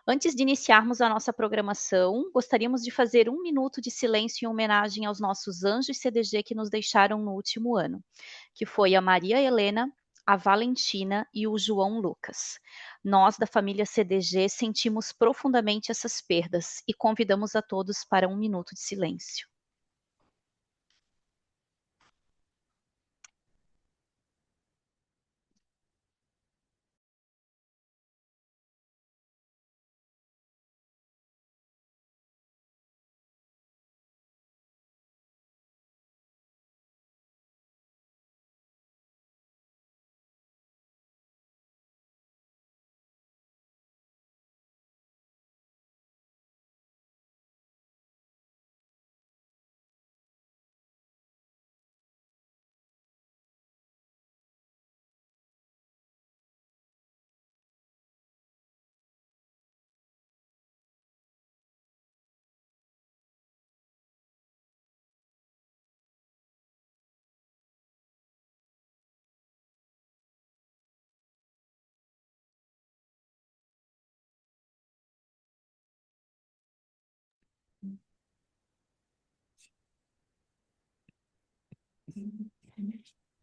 Antes de iniciarmos a nossa programação, gostaríamos de fazer 1 minuto de silêncio em homenagem aos nossos anjos CDG que nos deixaram no último ano, que foi a Maria Helena, a Valentina e o João Lucas. Nós, da família CDG, sentimos profundamente essas perdas e convidamos a todos para 1 minuto de silêncio.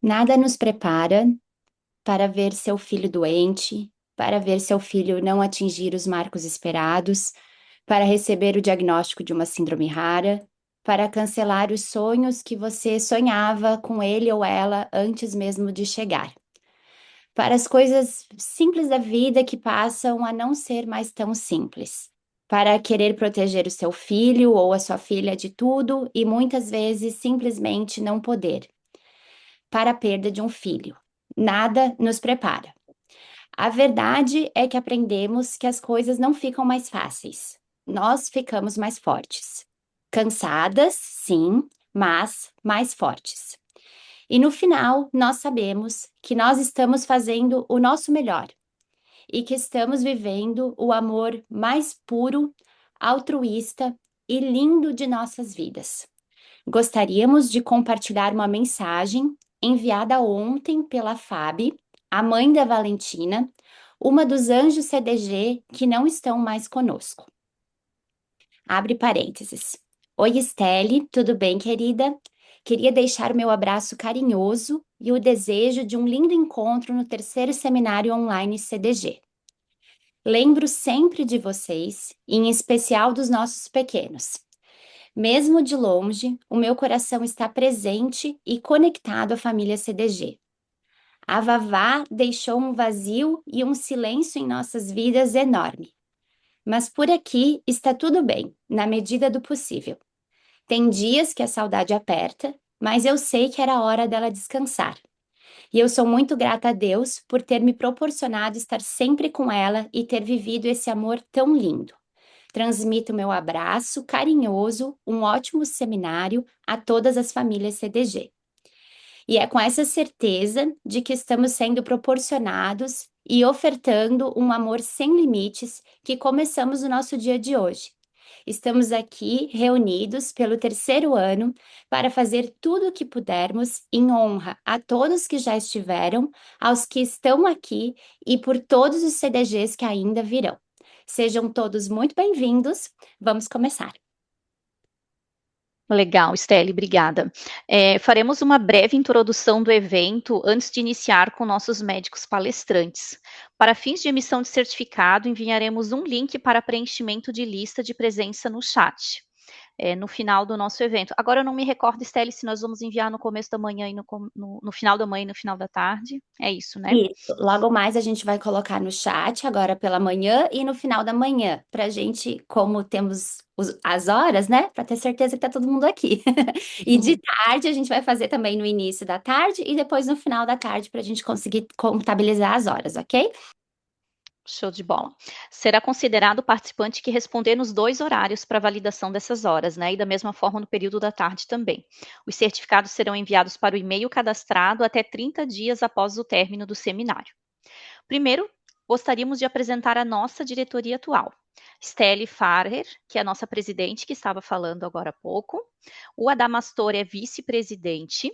Nada nos prepara para ver seu filho doente, para ver seu filho não atingir os marcos esperados, para receber o diagnóstico de uma síndrome rara, para cancelar os sonhos que você sonhava com ele ou ela antes mesmo de chegar. Para as coisas simples da vida que passam a não ser mais tão simples. Para querer proteger o seu filho ou a sua filha de tudo e muitas vezes simplesmente não poder. Para a perda de um filho. Nada nos prepara. A verdade é que aprendemos que as coisas não ficam mais fáceis. Nós ficamos mais fortes. Cansadas, sim, mas mais fortes. E no final, nós sabemos que nós estamos fazendo o nosso melhor e que estamos vivendo o amor mais puro, altruísta e lindo de nossas vidas. Gostaríamos de compartilhar uma mensagem enviada ontem pela Fábio, a mãe da Valentina, uma dos anjos CDG que não estão mais conosco. Abre parênteses. Oi, Estelle, tudo bem, querida? Queria deixar o meu abraço carinhoso e o desejo de um lindo encontro no terceiro seminário online CDG. Lembro sempre de vocês, e em especial dos nossos pequenos. Mesmo de longe, o meu coração está presente e conectado à família CDG. A Vavá deixou um vazio e um silêncio em nossas vidas enorme. Mas por aqui está tudo bem, na medida do possível. Tem dias que a saudade aperta, mas eu sei que era hora dela descansar. E eu sou muito grata a Deus por ter me proporcionado estar sempre com ela e ter vivido esse amor tão lindo. Transmito meu abraço carinhoso, um ótimo seminário a todas as famílias CDG. E é com essa certeza de que estamos sendo proporcionados e ofertando um amor sem limites que começamos o nosso dia de hoje. Estamos aqui reunidos pelo terceiro ano para fazer tudo o que pudermos em honra a todos que já estiveram, aos que estão aqui e por todos os CDGs que ainda virão. Sejam todos muito bem-vindos. Vamos começar. Legal, Steli, obrigada. Faremos uma breve introdução do evento antes de iniciar com nossos médicos palestrantes. Para fins de emissão de certificado, enviaremos um link para preenchimento de lista de presença no chat, no final do nosso evento. Agora eu não me recordo, Steli, se nós vamos enviar no começo da manhã e no final da manhã e no final da tarde. É isso, né? Isso. Logo mais a gente vai colocar no chat agora pela manhã e no final da manhã, para a gente, como temos as horas, né? Para ter certeza que tá todo mundo aqui. E de tarde a gente vai fazer também no início da tarde e depois no final da tarde para a gente conseguir contabilizar as horas, ok? Show de bola. Será considerado o participante que responder nos 2 horários para validação dessas horas, né? E da mesma forma no período da tarde também. Os certificados serão enviados para o e-mail cadastrado até 30 dias após o término do seminário. Primeiro, gostaríamos de apresentar a nossa diretoria atual. Steli Farrer, que é a nossa presidente, que estava falando agora há pouco. O Adamastor é vice-presidente.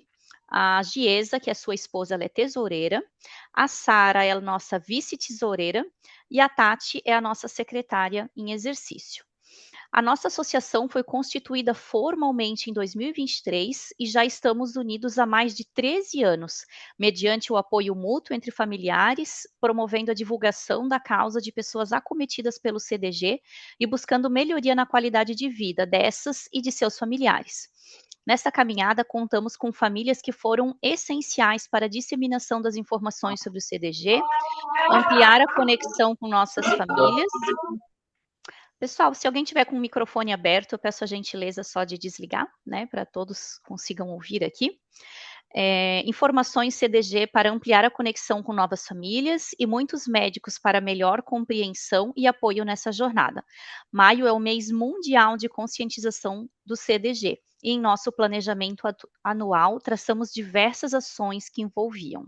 A Giesa, que é sua esposa, ela é tesoureira. A Sara é a nossa vice-tesoureira. E a Tati é a nossa secretária em exercício. A nossa associação foi constituída formalmente em 2023 e já estamos unidos há mais de 13 anos, mediante o apoio mútuo entre familiares, promovendo a divulgação da causa de pessoas acometidas pelo CDG e buscando melhoria na qualidade de vida dessas e de seus familiares. Nesta caminhada, contamos com famílias que foram essenciais para a disseminação das informações sobre o CDG, ampliar a conexão com nossas famílias. Pessoal, se alguém tiver com o microfone aberto, eu peço a gentileza só de desligar, né, para todos consigam ouvir aqui. Informações CDG para ampliar a conexão com novas famílias e muitos médicos para melhor compreensão e apoio nessa jornada. Maio é o mês mundial de conscientização do CDG e em nosso planejamento anual traçamos diversas ações que envolviam.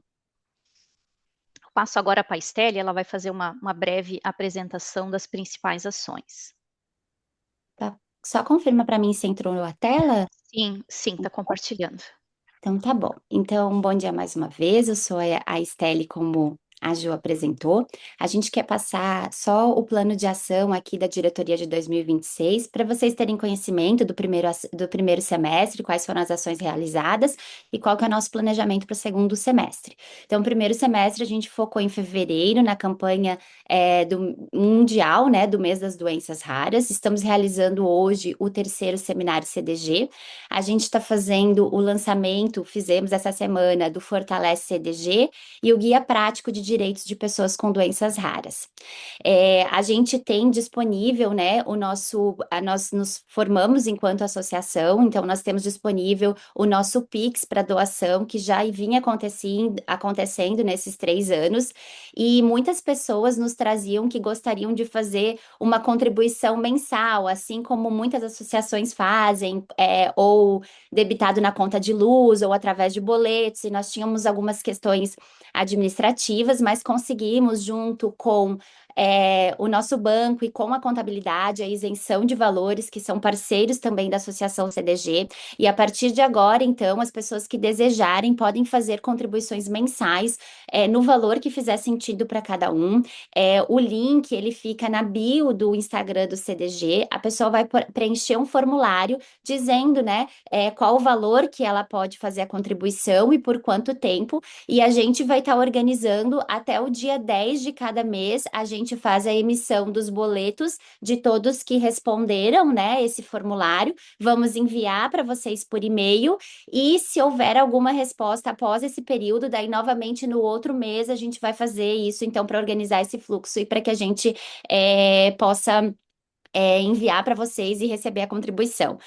Passo agora para a Estelle, ela vai fazer uma breve apresentação das principais ações. Tá. Só confirma para mim se entrou a tela? Sim, está compartilhando. Então tá bom. Então, bom dia mais uma vez. Eu sou a Estelle, como a Ju apresentou. A gente quer passar só o plano de ação aqui da diretoria de 2026 para vocês terem conhecimento do primeiro semestre, quais foram as ações realizadas e qual que é o nosso planejamento para o segundo semestre. Então, o primeiro semestre a gente focou em fevereiro na campanha do mundial, né, do mês das doenças raras. Estamos realizando hoje o terceiro seminário CDG. A gente está fazendo o lançamento, fizemos essa semana, do Fortalece CDG e o Guia Prático de Direitos de Pessoas com Doenças Raras. A gente tem disponível, né, nós nos formamos enquanto associação, então nós temos disponível o nosso Pix para doação, que já vinha acontecendo nesses 3 anos, e muitas pessoas nos traziam que gostariam de fazer uma contribuição mensal, assim como muitas associações fazem, ou debitado na conta de luz, ou através de boletos, e nós tínhamos algumas questões administrativas, mas conseguimos, junto com o nosso banco e com a contabilidade, a isenção de valores, que são parceiros também da Associação CDG, e a partir de agora, então, as pessoas que desejarem podem fazer contribuições mensais no valor que fizer sentido para cada um. O link, ele fica na bio do Instagram do CDG, a pessoa vai preencher um formulário dizendo, né, qual o valor que ela pode fazer a contribuição e por quanto tempo, e a gente vai estar organizando até o dia 10 de cada mês, a gente faz a emissão dos boletos de todos que responderam, né, esse formulário, vamos enviar para vocês por e-mail, e se houver alguma resposta após esse período, daí novamente no outro mês a gente vai fazer isso, então, para organizar esse fluxo e para que a gente possa enviar para vocês e receber a contribuição.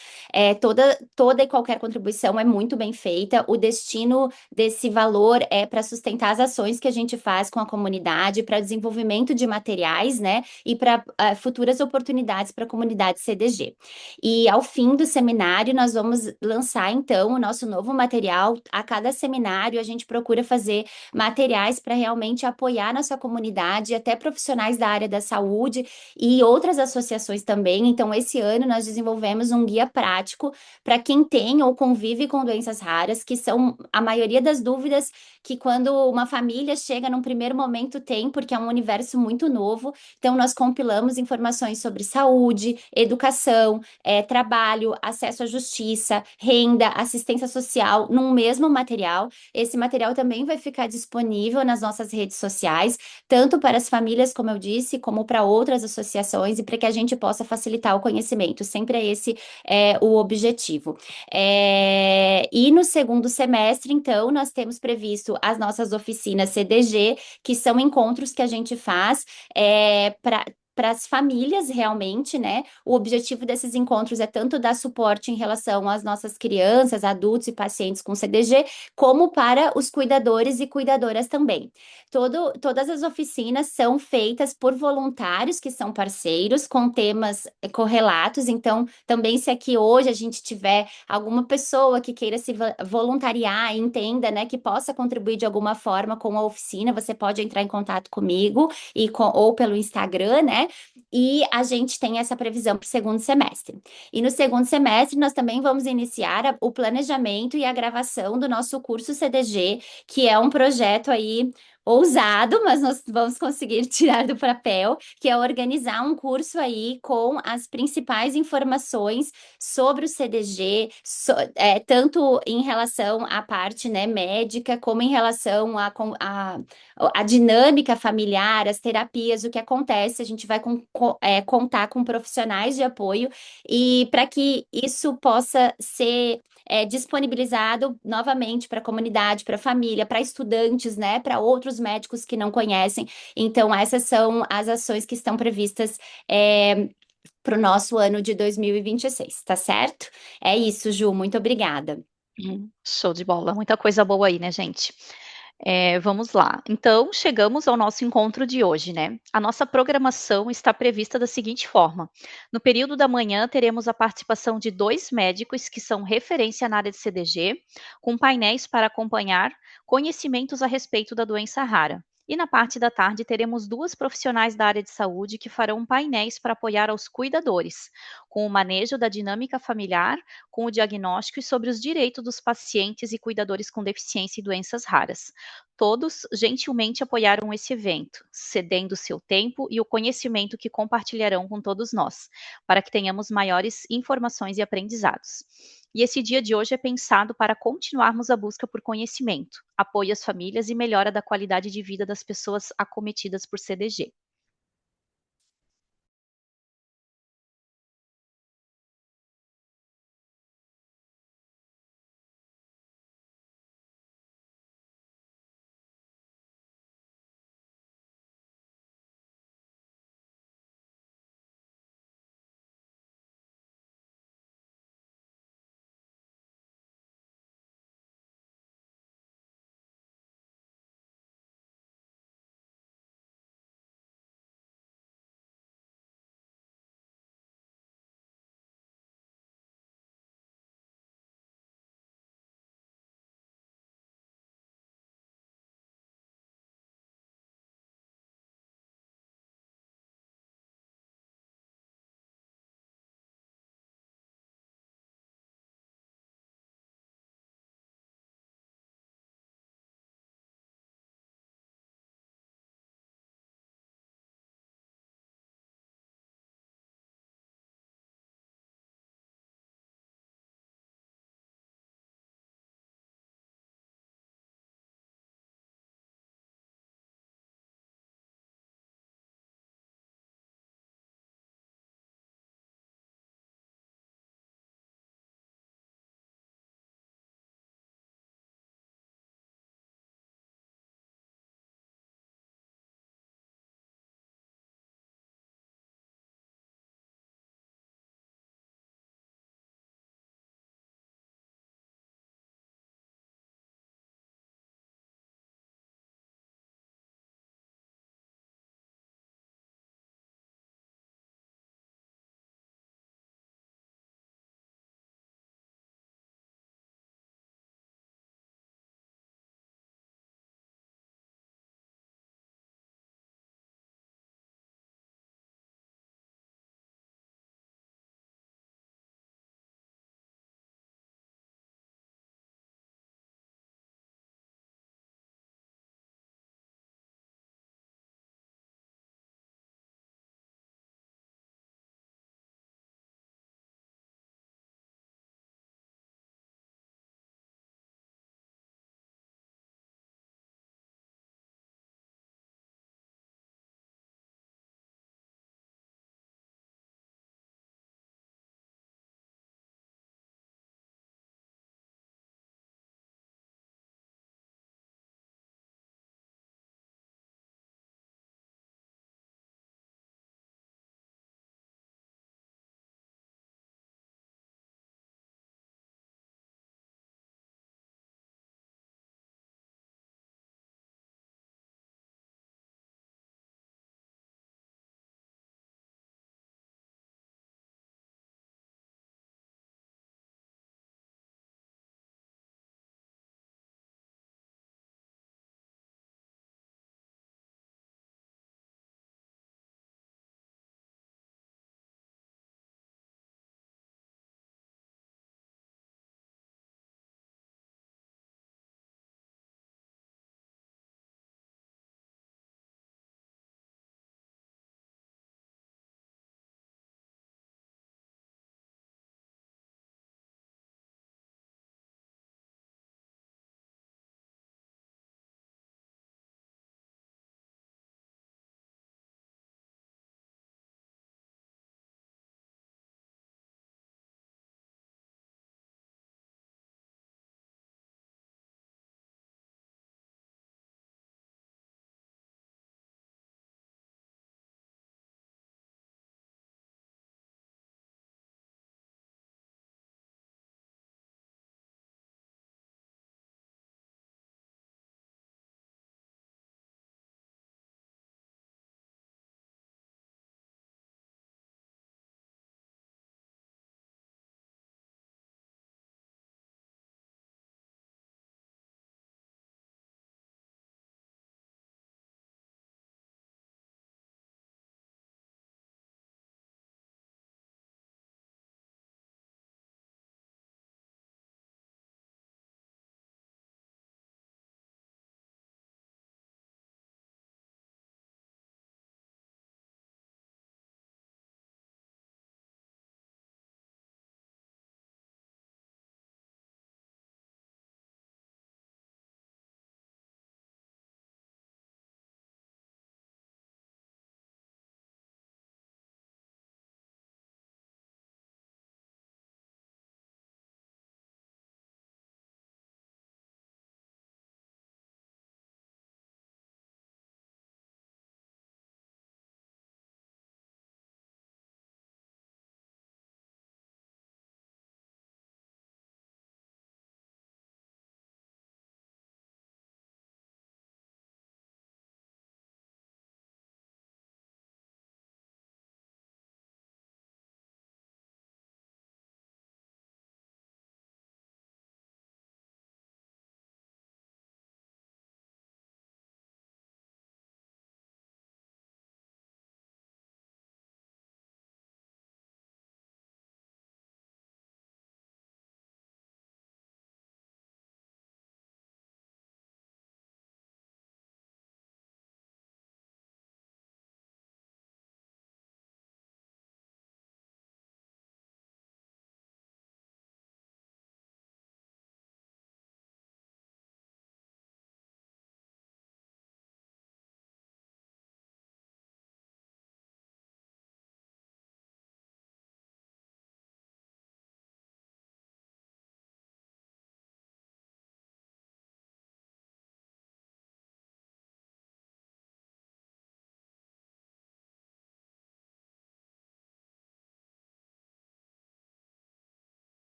Toda e qualquer contribuição é muito bem feita. O destino desse valor é para sustentar as ações que a gente faz com a comunidade, para desenvolvimento de materiais, né? E para futuras oportunidades para a comunidade CDG. E ao fim do seminário, nós vamos lançar, então, o nosso novo material. A cada seminário, a gente procura fazer materiais para realmente apoiar nossa comunidade, até profissionais da área da saúde e outras associações também. Então, esse ano nós desenvolvemos um guia prático para quem tem ou convive com doenças raras, que são a maioria das dúvidas que quando uma família chega num primeiro momento tem, porque é um universo muito novo. Então, nós compilamos informações sobre saúde, educação, trabalho, acesso à justiça, renda, assistência social, num mesmo material. Esse material também vai ficar disponível nas nossas redes sociais, tanto para as famílias, como eu disse, como para outras associações, e para que a gente possa facilitar o conhecimento. Sempre é esse o objetivo. E no segundo semestre, então, nós temos previsto as nossas oficinas CDG, que são encontros que a gente faz para as famílias, realmente, né? O objetivo desses encontros é tanto dar suporte em relação às nossas crianças, adultos e pacientes com CDG, como para os cuidadores e cuidadoras também. Todas as oficinas são feitas por voluntários que são parceiros, com temas correlatos. Então, também, se aqui hoje a gente tiver alguma pessoa que queira se voluntariar e entenda, né, que possa contribuir de alguma forma com a oficina, você pode entrar em contato comigo ou pelo Instagram, né? né? E a gente tem essa previsão para o segundo semestre. E no segundo semestre, nós também vamos iniciar o planejamento e a gravação do nosso curso CDG, que é um projeto aí ousado, mas nós vamos conseguir tirar do papel, que é organizar um curso aí com as principais informações sobre o CDG, tanto em relação à parte, né, médica, como em relação a dinâmica familiar, as terapias, o que acontece, a gente vai contar com profissionais de apoio e para que isso possa ser disponibilizado novamente para a comunidade, para a família, para estudantes, né, para outros médicos que não conhecem. Então, essas são as ações que estão previstas para o nosso ano de 2026, tá certo? É isso, Ju, muito obrigada. Show de bola, muita coisa boa aí, né, gente? Vamos lá. Então, chegamos ao nosso encontro de hoje, né? A nossa programação está prevista da seguinte forma: no período da manhã, teremos a participação de 2 médicos que são referência na área de CDG, com painéis para acompanhar conhecimentos a respeito da doença rara. E na parte da tarde, teremos 2 profissionais da área de saúde que farão painéis para apoiar aos cuidadores, com o manejo da dinâmica familiar, com o diagnóstico e sobre os direitos dos pacientes e cuidadores com deficiência e doenças raras. Todos gentilmente apoiaram esse evento, cedendo seu tempo e o conhecimento que compartilharão com todos nós, para que tenhamos maiores informações e aprendizados. E esse dia de hoje é pensado para continuarmos a busca por conhecimento, apoio às famílias e melhora da qualidade de vida das pessoas acometidas por CDG.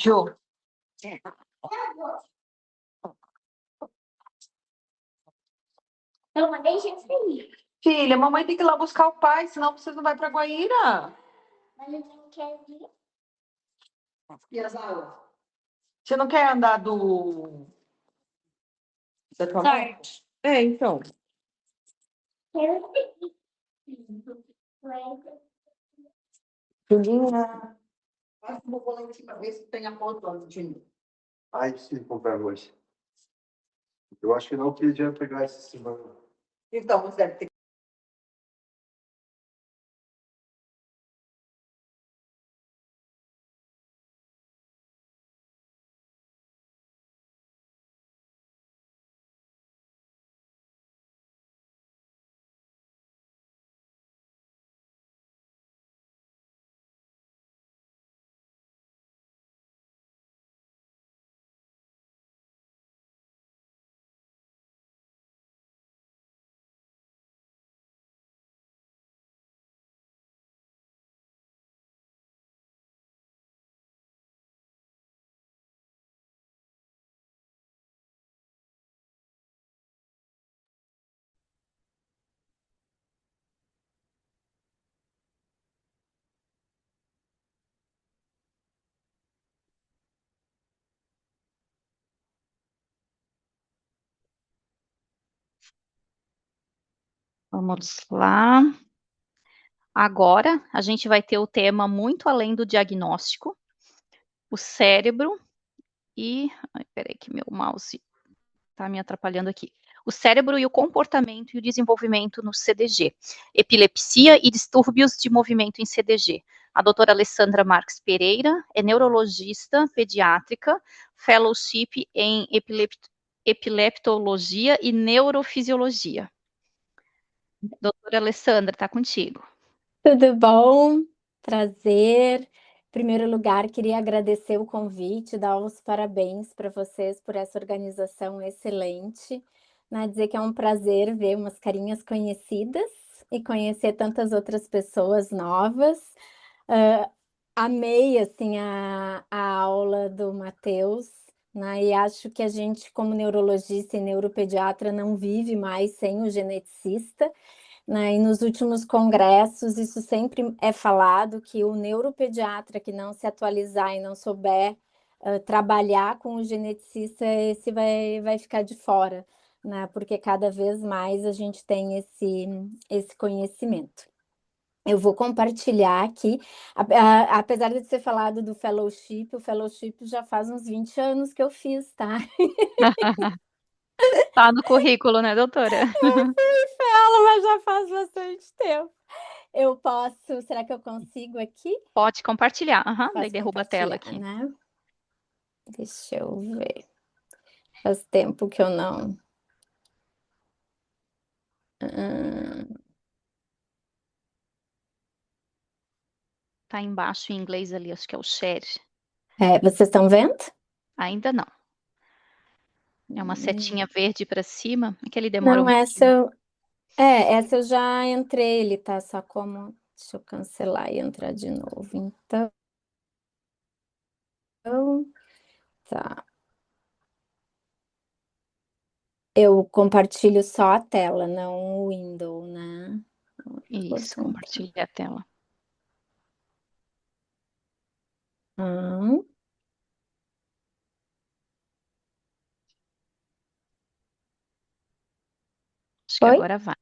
Jô. Eu mandei gente feliz. Filha, mamãe tem que ir lá buscar o pai, senão você não vai pra Guaíra. Mas eu não quero ir. E as aulas? Você não quer andar da tua mãe? Então. Quero ir. Julinha, passa o bobo lá em cima, ver se tem a foto lá do time. Ai, preciso comprar hoje. Eu acho que não queria pegar esse semana. Então, você deve ter. Vamos lá. Agora, a gente vai ter o tema muito além do diagnóstico, o cérebro e... Ai, peraí que meu mouse está me atrapalhando aqui. O cérebro e o comportamento e o desenvolvimento no CDG. Epilepsia e distúrbios de movimento em CDG. A doutora Alessandra Marques Pereira é neurologista pediátrica, fellowship em epileptologia e neurofisiologia. Doutora Alessandra, está contigo. Tudo bom? Prazer. Em primeiro lugar, queria agradecer o convite, dar os parabéns para vocês por essa organização excelente, né? Dizer que é um prazer ver umas carinhas conhecidas e conhecer tantas outras pessoas novas. Amei, assim, a aula do Matheus, né? E acho que a gente, como neurologista e neuropediatra, não vive mais sem o geneticista, né? E nos últimos congressos, isso sempre é falado, que o neuropediatra que não se atualizar e não souber trabalhar com o geneticista, esse vai ficar de fora, né? Porque cada vez mais a gente tem esse conhecimento. Eu vou compartilhar aqui, apesar de ter falado do fellowship, o fellowship já faz uns 20 anos que eu fiz, tá? Tá no currículo, né, doutora? Falo, mas já faz bastante tempo. Eu posso, será que eu consigo aqui? Pode compartilhar. Daí Posso derruba a tela compartilhar, aqui. né? Deixa eu ver. Faz tempo que eu não. Tá embaixo em inglês ali, acho que é o share. Vocês estão vendo? Ainda não. É uma setinha verde para cima, é que ele demora um Não, pouquinho. essa eu já entrei, ele tá só como. Deixa eu cancelar e entrar de novo. Então, tá. Eu compartilho só a tela, não o window, né? Isso, compartilhar a tela. Acho que Foi? agora vai.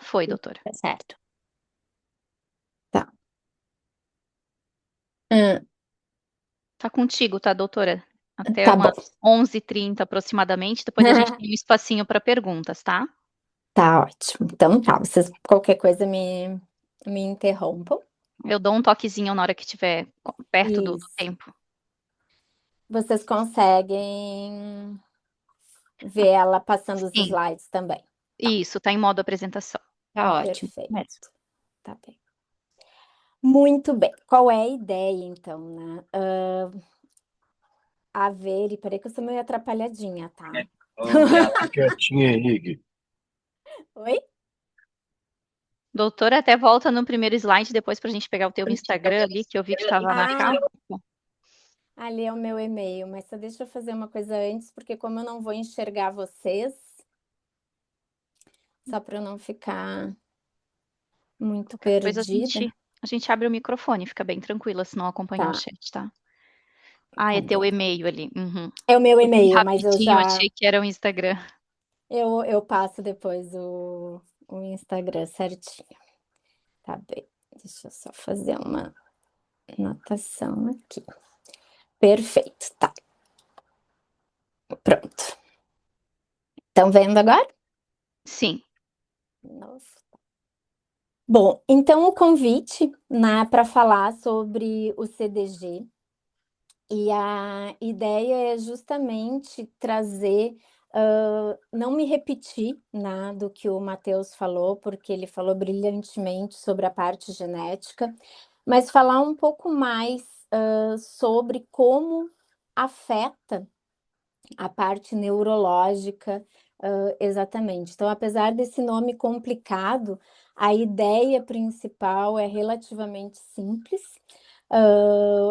Foi, doutora. Tá certo. Tá. Hum, Tá contigo, tá, doutora? Até tá bom. umas 11h30 aproximadamente, depois a gente tem um espacinho para perguntas, tá? Tá ótimo. Então tá, vocês qualquer coisa me interrompam. Eu dou um toquezinho na hora que estiver perto do Isso. tempo. Vocês conseguem ver ela passando os Sim, slides também. isso, tá em modo apresentação. Tá ótimo. Perfeito. Tá bem. Muito bem. Qual é a ideia, então, né? A ver, e peraí que eu sou meio atrapalhadinha, tá? Fica quietinha aí, Gui. Oi? Doutora, até volta no primeiro slide depois para a gente pegar o teu Instagram ali, que eu vi que estava na capa. Ali é o meu e-mail, mas só deixa eu fazer uma coisa antes, porque como eu não vou enxergar vocês, só para eu não ficar muito Qualquer coisa perdida. a gente abre o microfone, fica bem tranquila se não acompanhar o Tá, chat, tá? Ah, tá é teu bem. e-mail ali. Uhum. É o meu Eu vi e-mail, mas rapidinho, achei que era o Instagram. eu passo depois o Instagram certinho. Tá bem. Deixa eu só fazer uma anotação aqui. Perfeito, tá. Pronto. Estão vendo agora? Sim. Nossa. Bom, então o convite, né, para falar sobre o CDG, e a ideia é justamente trazer, não me repetir, né, do que o Matheus falou, porque ele falou brilhantemente sobre a parte genética, mas falar um pouco mais, sobre como afeta a parte neurológica, exatamente. Então, apesar desse nome complicado, a ideia principal é relativamente simples.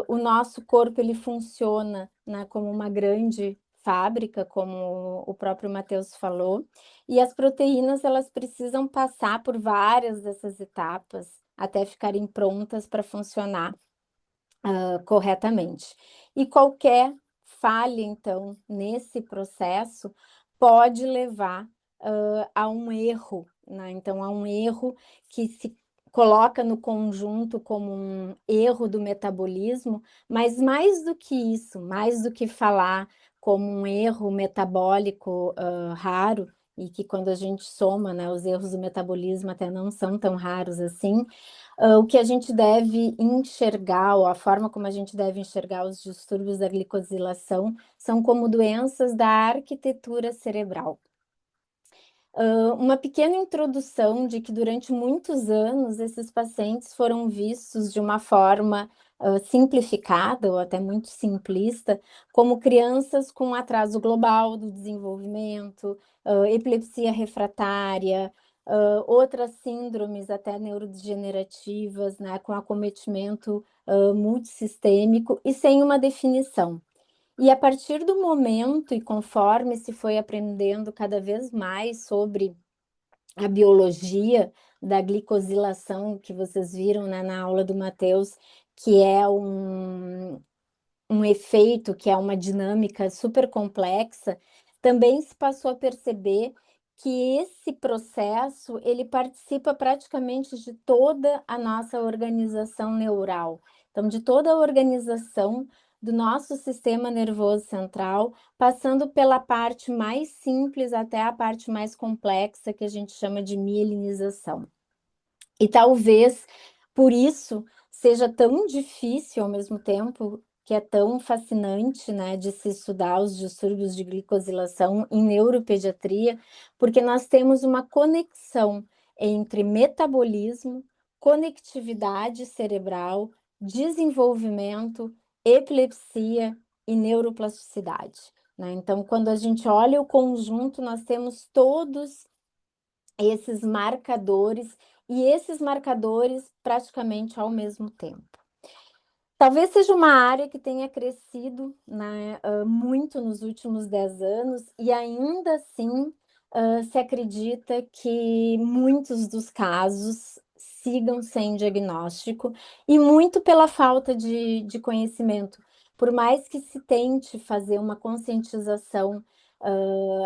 O nosso corpo ele funciona, né, como uma grande fábrica, como o próprio Matheus falou, e as proteínas elas precisam passar por várias dessas etapas até ficarem prontas para funcionar corretamente. E qualquer falha, então, nesse processo pode levar a um erro, né? Então, a um erro que se coloca no conjunto como um erro do metabolismo, mas mais do que isso, mais do que falar como um erro metabólico raro, e que quando a gente soma, né, os erros do metabolismo até não são tão raros assim, o que a gente deve enxergar, ou a forma como a gente deve enxergar os distúrbios da glicosilação, são como doenças da arquitetura cerebral. Uma pequena introdução de que durante muitos anos esses pacientes foram vistos de uma forma simplificada, ou até muito simplista, como crianças com atraso global do desenvolvimento, epilepsia refratária, outras síndromes até neurodegenerativas, né, com acometimento multissistêmico e sem uma definição. E a partir do momento e conforme se foi aprendendo cada vez mais sobre a biologia da glicosilação, que vocês viram, né, na aula do Matheus, que é um efeito, que é uma dinâmica super complexa, também se passou a perceber que esse processo, ele participa praticamente de toda a nossa organização neural. Então, de toda a organização do nosso sistema nervoso central, passando pela parte mais simples até a parte mais complexa, que a gente chama de mielinização. E talvez por isso seja tão difícil ao mesmo tempo, que é tão fascinante, né, de se estudar os distúrbios de glicosilação em neuropediatria, porque nós temos uma conexão entre metabolismo, conectividade cerebral, desenvolvimento, epilepsia e neuroplasticidade, né? Então, quando a gente olha o conjunto, nós temos todos esses marcadores, e esses marcadores praticamente ao mesmo tempo. Talvez seja uma área que tenha crescido, né, muito nos últimos 10 anos, e ainda assim se acredita que muitos dos casos sigam sem diagnóstico, e muito pela falta de conhecimento. Por mais que se tente fazer uma conscientização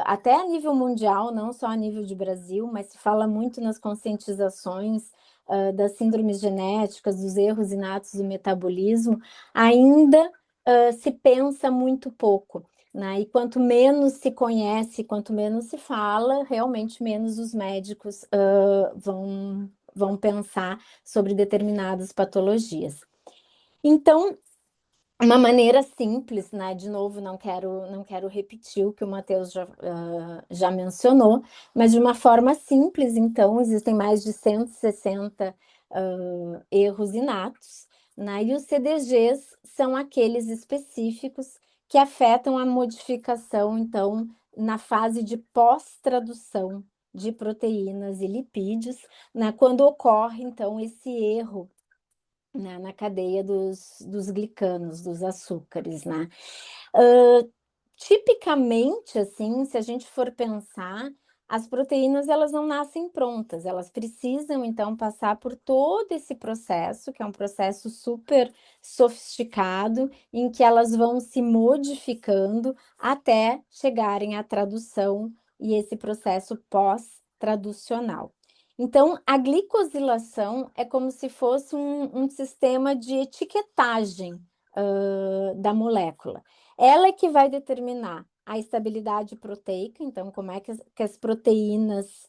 até a nível mundial, não só a nível de Brasil, mas se fala muito nas conscientizações das síndromes genéticas, dos erros inatos do metabolismo, ainda se pensa muito pouco, né? E quanto menos se conhece, quanto menos se fala, realmente menos os médicos vão pensar sobre determinadas patologias. Então, uma maneira simples, né? De novo, não quero repetir o que o Matheus já mencionou, mas de uma forma simples, então, existem mais de 160 erros inatos, né? E os CDGs são aqueles específicos que afetam a modificação, então, na fase de pós-tradução de proteínas e lipídios, né? Quando ocorre, então, esse erro né, na cadeia dos glicanos, dos açúcares, né? Tipicamente, assim, se a gente for pensar, as proteínas elas não nascem prontas, elas precisam então passar por todo esse processo, que é um processo super sofisticado, em que elas vão se modificando até chegarem à tradução e esse processo pós-traducional. Então, a glicosilação é como se fosse um sistema de etiquetagem da molécula. Ela é que vai determinar a estabilidade proteica, então como é que as proteínas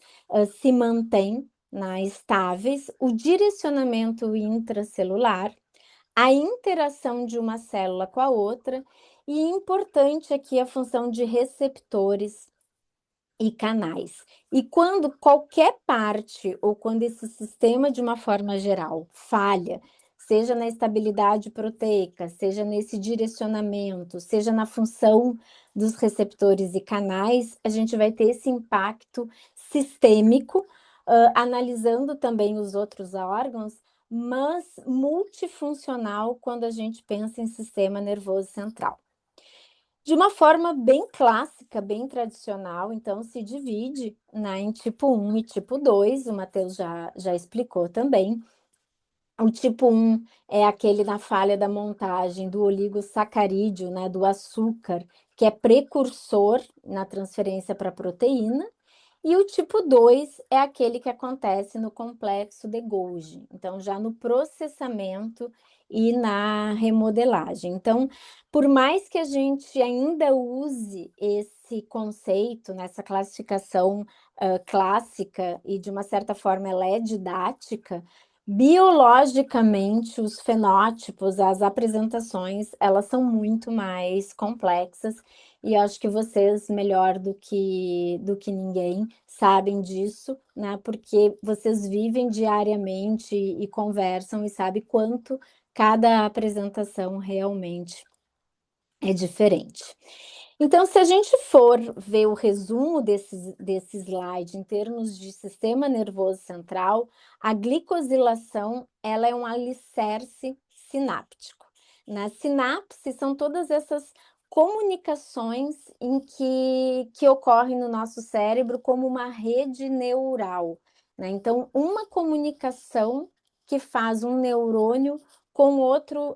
se mantêm, né, estáveis, o direcionamento intracelular, a interação de uma célula com a outra, e importante aqui a função de receptores e canais. E quando qualquer parte ou quando esse sistema, de uma forma geral, falha, seja na estabilidade proteica, seja nesse direcionamento, seja na função dos receptores e canais, a gente vai ter esse impacto sistêmico, analisando também os outros órgãos, mas multifuncional quando a gente pensa em sistema nervoso central. De uma forma bem clássica, bem tradicional, então se divide, né, em tipo 1 e tipo 2, o Matheus já explicou também. O tipo 1 é aquele na falha da montagem do oligosacarídeo, né, do açúcar, que é precursor na transferência para a proteína. E o tipo 2 é aquele que acontece no complexo de Golgi, então já no processamento e na remodelagem. Então, por mais que a gente ainda use esse conceito, nessa classificação clássica, e de uma certa forma ela é didática, biologicamente os fenótipos, as apresentações, elas são muito mais complexas, e acho que vocês, melhor do que ninguém, sabem disso, né? Porque vocês vivem diariamente e conversam e sabem quanto cada apresentação realmente é diferente. Então, se a gente for ver o resumo desse slide em termos de sistema nervoso central, a glicosilação ela é um alicerce sináptico. Na sinapse são todas essas comunicações que ocorrem no nosso cérebro como uma rede neural, né? Então, uma comunicação que faz um neurônio com outro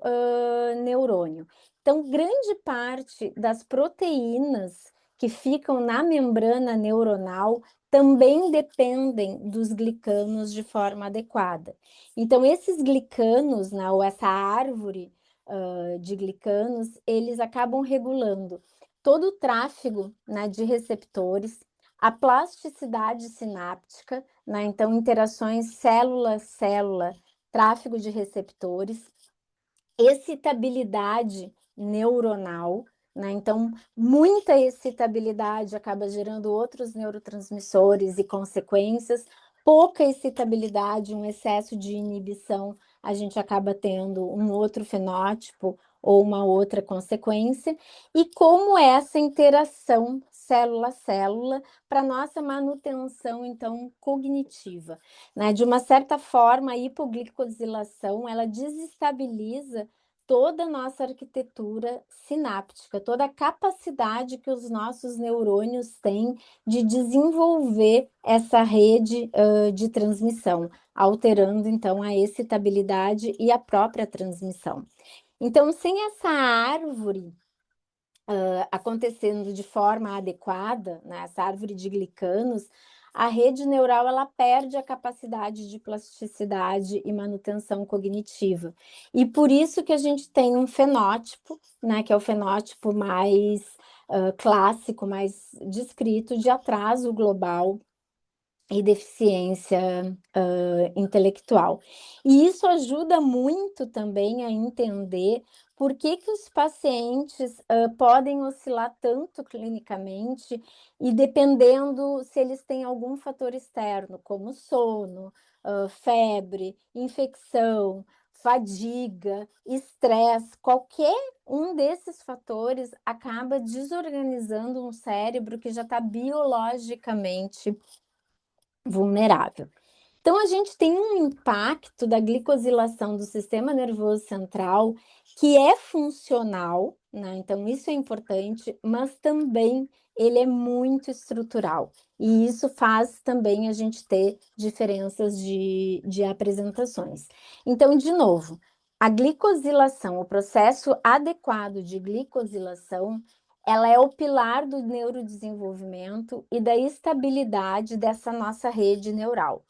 neurônio. Então, grande parte das proteínas que ficam na membrana neuronal também dependem dos glicanos de forma adequada. Então, esses glicanos, né, ou essa árvore de glicanos, eles acabam regulando todo o tráfego, né, de receptores, a plasticidade sináptica, né, então interações célula-célula, tráfego de receptores, excitabilidade neuronal, né? Então, muita excitabilidade acaba gerando outros neurotransmissores e consequências, pouca excitabilidade, um excesso de inibição, a gente acaba tendo um outro fenótipo ou uma outra consequência, e como essa interação célula-célula para nossa manutenção, então, cognitiva, né? De uma certa forma, a hipoglicosilação, ela desestabiliza toda a nossa arquitetura sináptica, toda a capacidade que os nossos neurônios têm de desenvolver essa rede de transmissão, alterando, então, a excitabilidade e a própria transmissão. Então, sem essa árvore acontecendo de forma adequada, né, essa árvore de glicanos, a rede neural ela perde a capacidade de plasticidade e manutenção cognitiva. E por isso que a gente tem um fenótipo, né, que é o fenótipo mais clássico, mais descrito de atraso global e deficiência intelectual. E isso ajuda muito também a entender por que os pacientes podem oscilar tanto clinicamente, e dependendo se eles têm algum fator externo, como sono, febre, infecção, fadiga, estresse, qualquer um desses fatores acaba desorganizando um cérebro que já está biologicamente vulnerável. Então, a gente tem um impacto da glicosilação do sistema nervoso central que é funcional, né? Então, isso é importante, mas também ele é muito estrutural. E isso faz também a gente ter diferenças de apresentações. Então, de novo, a glicosilação, o processo adequado de glicosilação, ela é o pilar do neurodesenvolvimento e da estabilidade dessa nossa rede neural.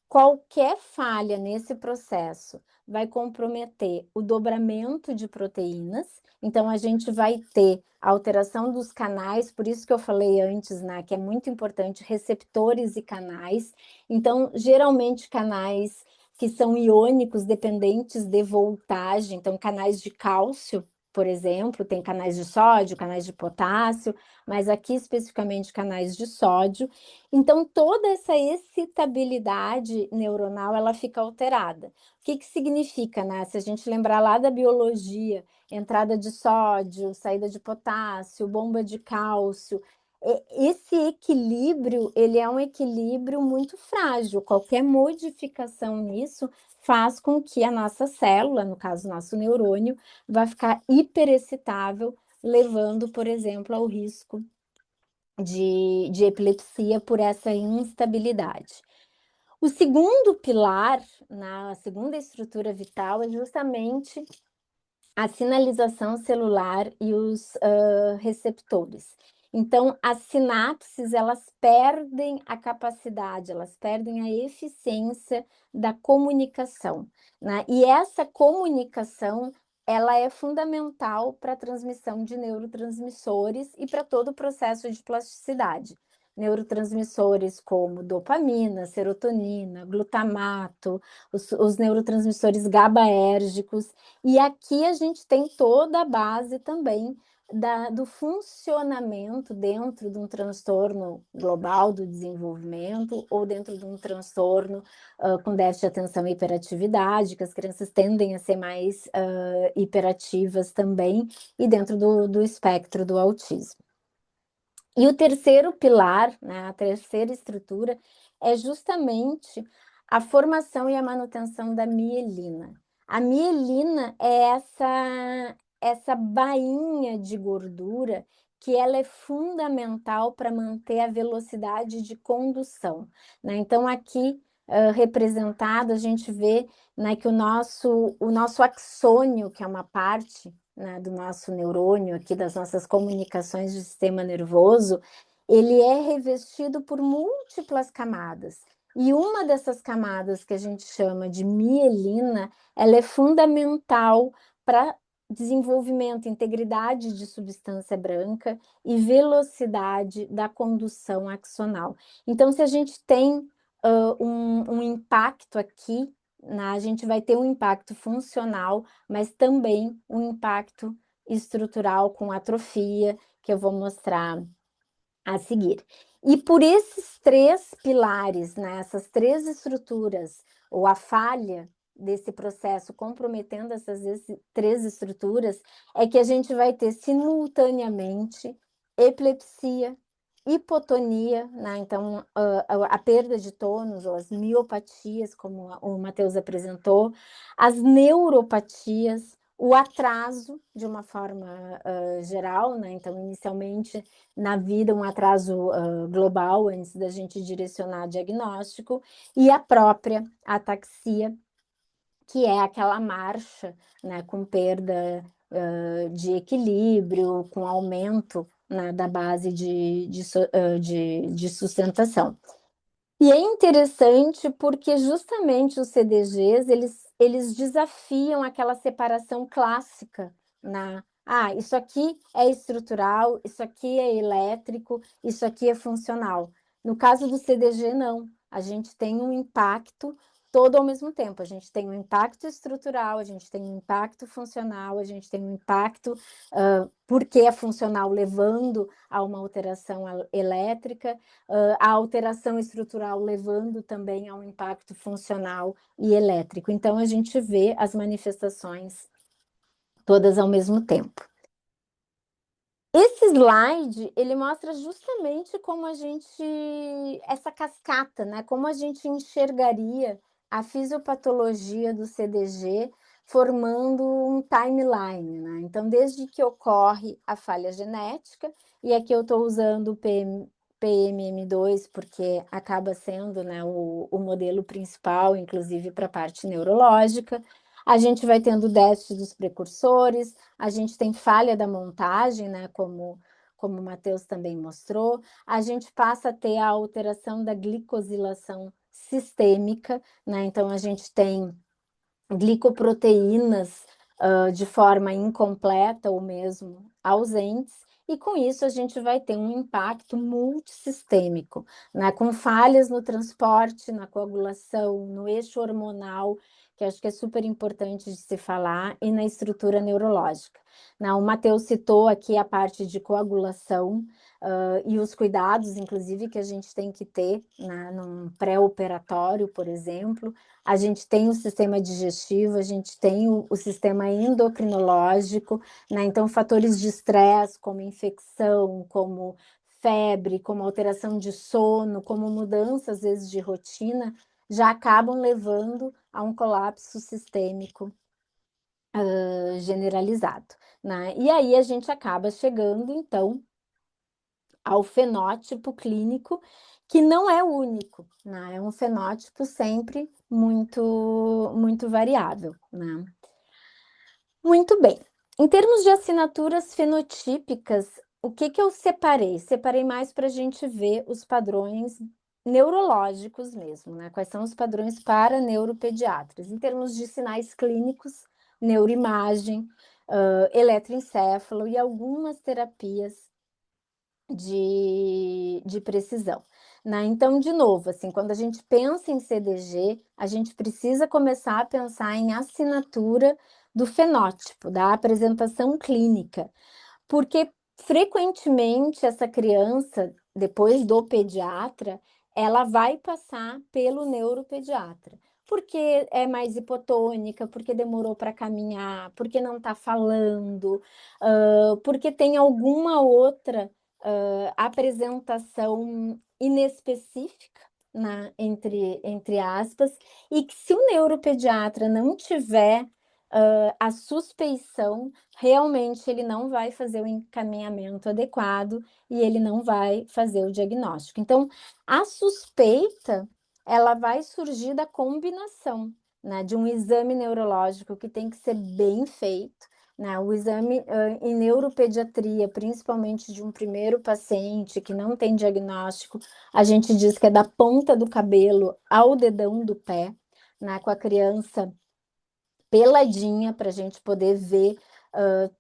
Qualquer falha nesse processo vai comprometer o dobramento de proteínas, então a gente vai ter alteração dos canais, por isso que eu falei antes, né, que é muito importante receptores e canais. Então, geralmente canais que são iônicos dependentes de voltagem, então canais de cálcio, por exemplo, tem canais de sódio, canais de potássio, mas aqui especificamente canais de sódio. Então, toda essa excitabilidade neuronal, ela fica alterada. O que significa, né? Se a gente lembrar lá da biologia, entrada de sódio, saída de potássio, bomba de cálcio, esse equilíbrio, ele é um equilíbrio muito frágil. Qualquer modificação nisso faz com que a nossa célula, no caso, nosso neurônio, vá ficar hiperexcitável, levando, por exemplo, ao risco de epilepsia por essa instabilidade. O segundo pilar, a segunda estrutura vital, é justamente a sinalização celular e os receptores. Então, as sinapses, elas perdem a capacidade, elas perdem a eficiência da comunicação, né? E essa comunicação, ela é fundamental para a transmissão de neurotransmissores e para todo o processo de plasticidade. Neurotransmissores como dopamina, serotonina, glutamato, os neurotransmissores GABAérgicos, e aqui a gente tem toda a base também do funcionamento dentro de um transtorno global do desenvolvimento ou dentro de um transtorno com déficit de atenção e hiperatividade, que as crianças tendem a ser mais hiperativas também, e dentro do espectro do autismo. E o terceiro pilar, né, a terceira estrutura, é justamente a formação e a manutenção da mielina. A mielina é essa bainha de gordura que ela é fundamental para manter a velocidade de condução, né? Então, aqui representado, a gente vê, né, que o nosso axônio, que é uma parte, né, do nosso neurônio, aqui das nossas comunicações do sistema nervoso, ele é revestido por múltiplas camadas. E uma dessas camadas, que a gente chama de mielina, ela é fundamental para desenvolvimento, integridade de substância branca e velocidade da condução axonal. Então, se a gente tem um impacto aqui, a gente vai ter um impacto funcional, mas também um impacto estrutural com atrofia, que eu vou mostrar a seguir. E por esses três pilares, né, essas três estruturas, ou a falha desse processo comprometendo essas três estruturas, é que a gente vai ter simultaneamente epilepsia, hipotonia, né? Então a perda de tônus, ou as miopatias, como o Matheus apresentou, as neuropatias, o atraso, de uma forma geral, né? Então, inicialmente, na vida, um atraso global, antes da gente direcionar diagnóstico, e a própria ataxia, que é aquela marcha, né, com perda de equilíbrio, com aumento, né, da base de sustentação. E é interessante porque justamente os CDGs, eles desafiam aquela separação clássica, né? Isso aqui é estrutural, isso aqui é elétrico, isso aqui é funcional. No caso do CDG, não. A gente tem um impacto todo ao mesmo tempo. A gente tem um impacto estrutural, a gente tem um impacto funcional, a gente tem um impacto porque é funcional, levando a uma alteração elétrica, a alteração estrutural levando também a um impacto funcional e elétrico. Então, a gente vê as manifestações todas ao mesmo tempo. Esse slide, ele mostra justamente como essa cascata, né? Como a gente enxergaria a fisiopatologia do CDG formando um timeline, né? Então, desde que ocorre a falha genética, e aqui eu estou usando o PMM2 porque acaba sendo, né, o modelo principal, inclusive para a parte neurológica, a gente vai tendo déficit dos precursores, a gente tem falha da montagem, né, como o Matheus também mostrou, a gente passa a ter a alteração da glicosilação sistêmica, né, então a gente tem glicoproteínas de forma incompleta ou mesmo ausentes, e com isso a gente vai ter um impacto multissistêmico, né, com falhas no transporte, na coagulação, no eixo hormonal, que acho que é super importante de se falar, e na estrutura neurológica. O Matheus citou aqui a parte de coagulação e os cuidados, inclusive, que a gente tem que ter, né, num pré-operatório, por exemplo. A gente tem o sistema digestivo, a gente tem o sistema endocrinológico, né? Então, fatores de estresse, como infecção, como febre, como alteração de sono, como mudança, às vezes, de rotina, já acabam levando a um colapso sistêmico generalizado, né? E aí a gente acaba chegando, então, ao fenótipo clínico, que não é único, né? É um fenótipo sempre muito variável, né? Muito bem. Em termos de assinaturas fenotípicas, o que eu separei? Separei mais para a gente ver os padrões neurológicos mesmo, né? Quais são os padrões para neuropediatras? Em termos de sinais clínicos, neuroimagem, eletroencefalo e algumas terapias de precisão, né? Então, de novo, assim, quando a gente pensa em CDG, a gente precisa começar a pensar em assinatura do fenótipo, da apresentação clínica, porque frequentemente essa criança, depois do pediatra, ela vai passar pelo neuropediatra, porque é mais hipotônica, porque demorou para caminhar, porque não está falando, porque tem alguma outra apresentação inespecífica, né, entre aspas, e que se o neuropediatra não tiver a suspeição, realmente ele não vai fazer o encaminhamento adequado e ele não vai fazer o diagnóstico. Então, a suspeita, ela vai surgir da combinação, né, de um exame neurológico que tem que ser bem feito, né, o exame em neuropediatria, principalmente de um primeiro paciente que não tem diagnóstico, a gente diz que é da ponta do cabelo ao dedão do pé, né, com a criança peladinha para a gente poder ver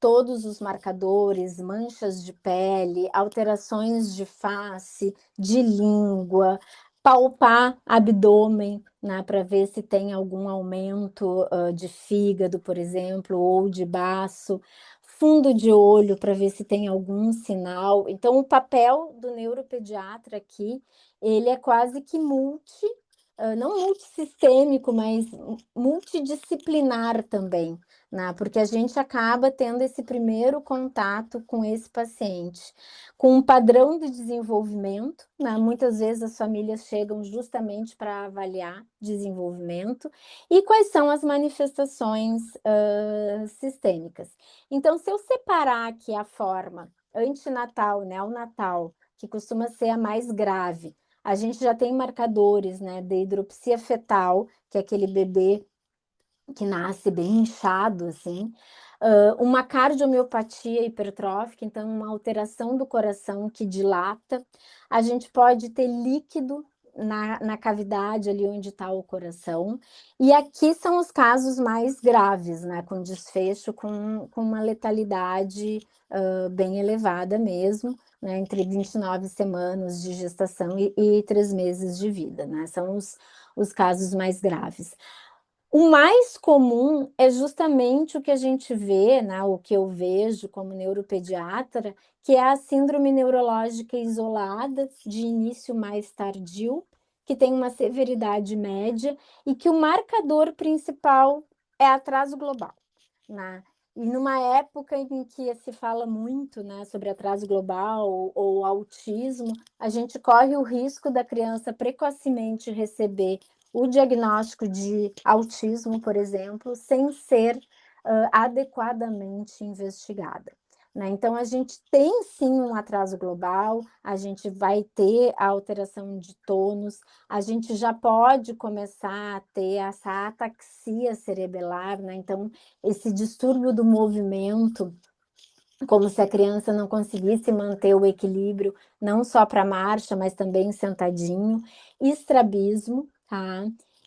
todos os marcadores, manchas de pele, alterações de face, de língua, palpar abdômen, né, para ver se tem algum aumento de fígado, por exemplo, ou de baço, fundo de olho para ver se tem algum sinal. Então, o papel do neuropediatra aqui, ele é quase que não multissistêmico, mas multidisciplinar também, né? Porque a gente acaba tendo esse primeiro contato com esse paciente, com um padrão de desenvolvimento, né? Muitas vezes as famílias chegam justamente para avaliar desenvolvimento e quais são as manifestações sistêmicas. Então, se eu separar aqui a forma antinatal, neonatal, que costuma ser a mais grave, a gente já tem marcadores, né, de hidropsia fetal, que é aquele bebê que nasce bem inchado, assim, uma cardiomiopatia hipertrófica, então uma alteração do coração que dilata. A gente pode ter líquido na cavidade ali onde está o coração. E aqui são os casos mais graves, né, com desfecho com uma letalidade bem elevada mesmo, né, entre 29 semanas de gestação e 3 meses de vida, né? São os casos mais graves. O mais comum é justamente o que a gente vê, né, o que eu vejo como neuropediatra, que é a síndrome neurológica isolada, de início mais tardio, que tem uma severidade média e que o marcador principal é atraso global, né? E numa época em que se fala muito, né, sobre atraso global ou autismo, a gente corre o risco da criança precocemente receber o diagnóstico de autismo, por exemplo, sem ser adequadamente investigada, né? Então, a gente tem sim um atraso global, a gente vai ter a alteração de tônus, a gente já pode começar a ter essa ataxia cerebelar, né? Então, esse distúrbio do movimento, como se a criança não conseguisse manter o equilíbrio, não só para marcha, mas também sentadinho, estrabismo, tá?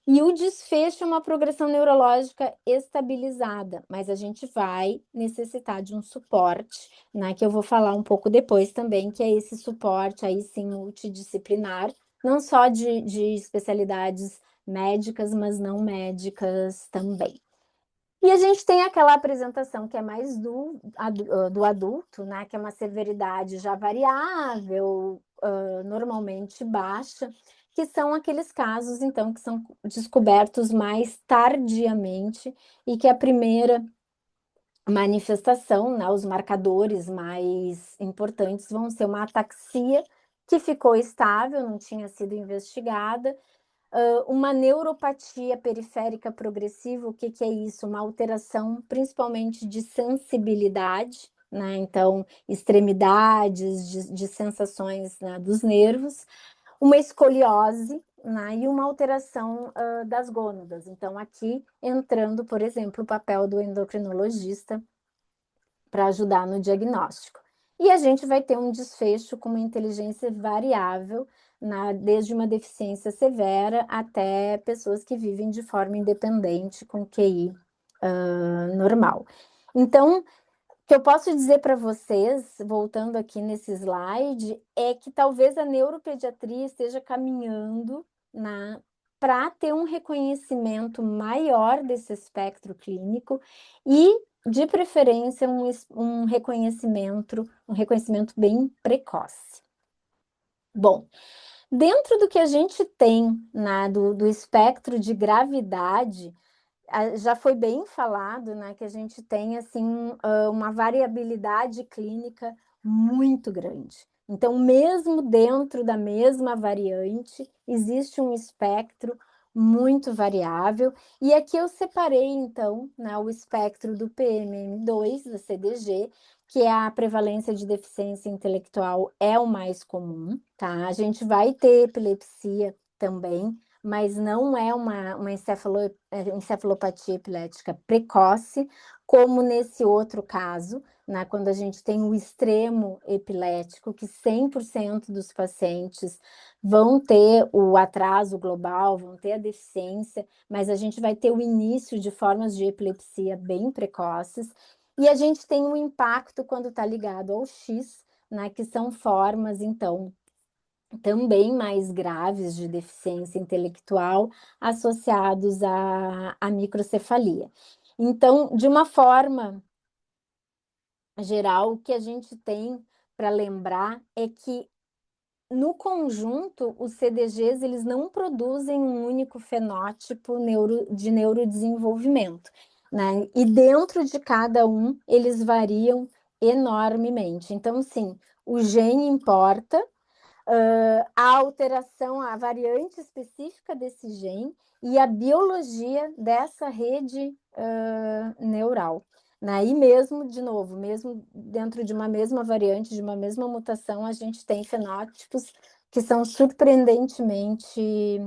E o desfecho é uma progressão neurológica estabilizada, mas a gente vai necessitar de um suporte, né? Que eu vou falar um pouco depois também, que é esse suporte aí sim multidisciplinar, não só de especialidades médicas, mas não médicas também. E a gente tem aquela apresentação que é mais do adulto, né? Que é uma severidade já variável, normalmente baixa, que são aqueles casos, então, que são descobertos mais tardiamente e que a primeira manifestação, né, os marcadores mais importantes vão ser uma ataxia que ficou estável, não tinha sido investigada, uma neuropatia periférica progressiva, o que é isso? Uma alteração principalmente de sensibilidade, né? Então, extremidades, de sensações, né, dos nervos, uma escoliose, né, e uma alteração das gônadas. Então, aqui entrando, por exemplo, o papel do endocrinologista para ajudar no diagnóstico. E a gente vai ter um desfecho com uma inteligência variável, desde uma deficiência severa até pessoas que vivem de forma independente com QI normal. Então, o que eu posso dizer para vocês, voltando aqui nesse slide, é que talvez a neuropediatria esteja caminhando para ter um reconhecimento maior desse espectro clínico e, de preferência, um reconhecimento bem precoce. Bom, dentro do que a gente tem do espectro de gravidade, já foi bem falado, né, que a gente tem assim uma variabilidade clínica muito grande. Então, mesmo dentro da mesma variante, existe um espectro muito variável. E aqui eu separei, então, né, o espectro do PMM2, da CDG, que é a prevalência de deficiência intelectual é o mais comum, tá? A gente vai ter epilepsia também, mas não é uma encefalopatia epilética precoce, como nesse outro caso, né, quando a gente tem o extremo epilético, que 100% dos pacientes vão ter o atraso global, vão ter a deficiência, mas a gente vai ter o início de formas de epilepsia bem precoces, e a gente tem um impacto quando está ligado ao X, né, que são formas, então, também mais graves de deficiência intelectual associados à microcefalia. Então, de uma forma geral, o que a gente tem para lembrar é que, no conjunto, os CDGs eles não produzem um único fenótipo de neurodesenvolvimento, né? E dentro de cada um, eles variam enormemente. Então, sim, o gene importa, a alteração, a variante específica desse gene e a biologia dessa rede neural. E mesmo, de novo, mesmo dentro de uma mesma variante, de uma mesma mutação, a gente tem fenótipos que são surpreendentemente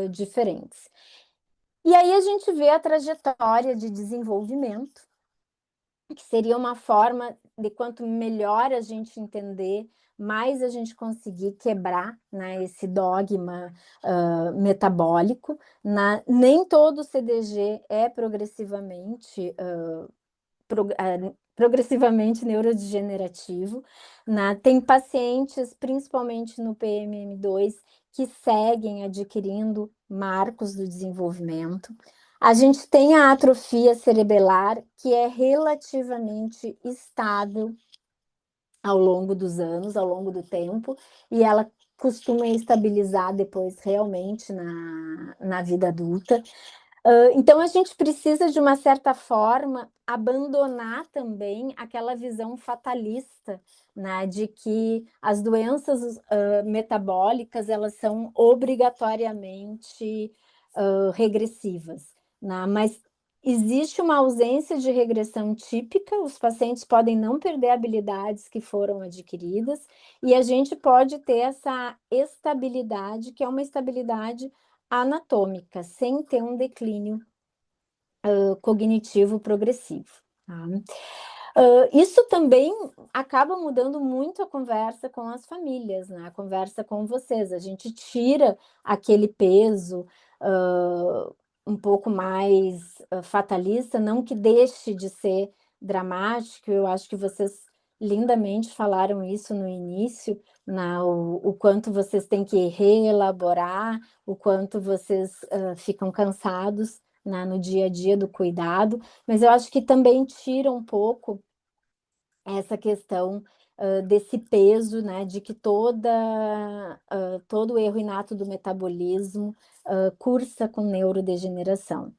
diferentes. E aí a gente vê a trajetória de desenvolvimento, que seria uma forma de quanto melhor a gente entender, mais a gente conseguir quebrar, né, esse dogma metabólico. Nem todo CDG é progressivamente neurodegenerativo. Tem pacientes, principalmente no PMM2, que seguem adquirindo marcos do desenvolvimento. A gente tem a atrofia cerebelar, que é relativamente estável ao longo dos anos, ao longo do tempo, e ela costuma estabilizar depois realmente na vida adulta. Então, a gente precisa, de uma certa forma, abandonar também aquela visão fatalista, né, de que as doenças metabólicas, elas são obrigatoriamente regressivas, né? Mas existe uma ausência de regressão típica, os pacientes podem não perder habilidades que foram adquiridas, e a gente pode ter essa estabilidade, que é uma estabilidade anatômica, sem ter um declínio cognitivo progressivo. Tá? Isso também acaba mudando muito a conversa com as famílias, né? A conversa com vocês. A gente tira aquele peso um pouco mais fatalista, não que deixe de ser dramático, eu acho que vocês lindamente falaram isso no início, o quanto vocês têm que reelaborar, o quanto vocês ficam cansados, né, no dia a dia do cuidado, mas eu acho que também tira um pouco essa questão desse peso, né, de que todo o erro inato do metabolismo cursa com neurodegeneração.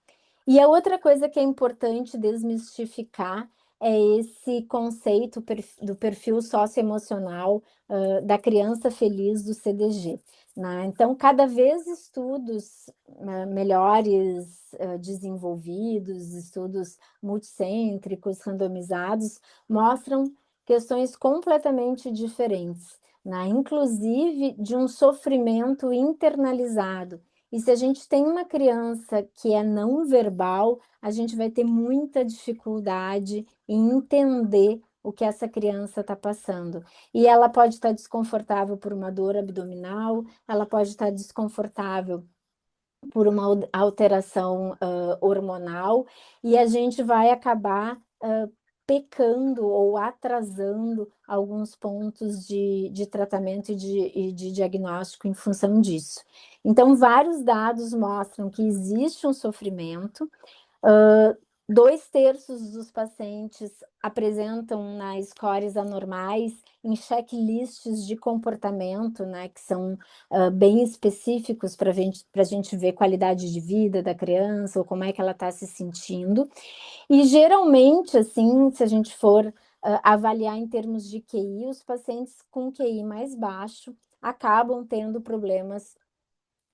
E a outra coisa que é importante desmistificar é esse conceito do perfil socioemocional da criança feliz do CDG, né? Então, cada vez estudos melhores desenvolvidos, estudos multicêntricos, randomizados, mostram questões completamente diferentes, né? Inclusive de um sofrimento internalizado. E se a gente tem uma criança que é não verbal, a gente vai ter muita dificuldade em entender o que essa criança está passando. E ela pode estar desconfortável por uma dor abdominal, ela pode estar desconfortável por uma alteração hormonal, e a gente vai acabar pecando ou atrasando alguns pontos de tratamento e de diagnóstico em função disso. Então, vários dados mostram que existe um sofrimento. 2/3 dos pacientes apresentam scores anormais em checklists de comportamento, né, que são bem específicos para a gente ver qualidade de vida da criança ou como é que ela está se sentindo. E geralmente, assim, se a gente for avaliar em termos de QI, os pacientes com QI mais baixo acabam tendo problemas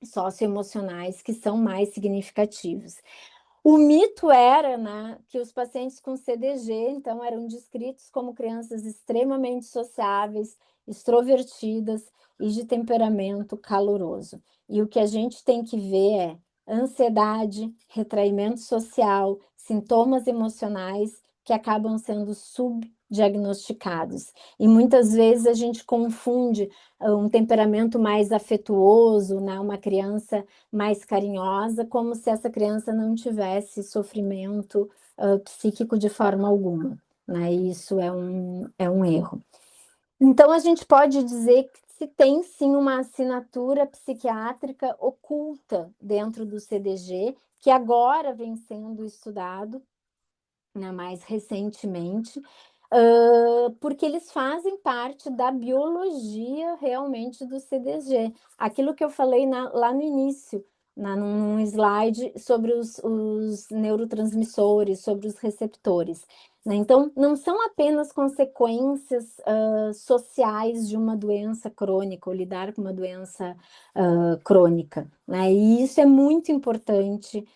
socioemocionais que são mais significativos. O mito era, né, que os pacientes com CDG, então, eram descritos como crianças extremamente sociáveis, extrovertidas e de temperamento caloroso. E o que a gente tem que ver é ansiedade, retraimento social, sintomas emocionais que acabam sendo subdiagnosticados. E muitas vezes a gente confunde um temperamento mais afetuoso, né, uma criança mais carinhosa, como se essa criança não tivesse sofrimento psíquico de forma alguma, né? Isso é um erro. Então, a gente pode dizer que se tem sim uma assinatura psiquiátrica oculta dentro do CDG, que agora vem sendo estudado, né, mais recentemente, porque eles fazem parte da biologia realmente do CDG. Aquilo que eu falei lá no início, num slide sobre os neurotransmissores, sobre os receptores, né? Então, não são apenas consequências sociais de uma doença crônica, ou lidar com uma doença crônica, né? E isso é muito importante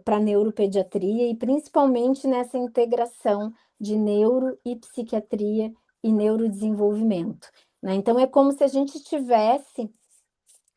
para a neuropediatria e principalmente nessa integração de neuro e psiquiatria e neurodesenvolvimento, né? Então, é como se a gente tivesse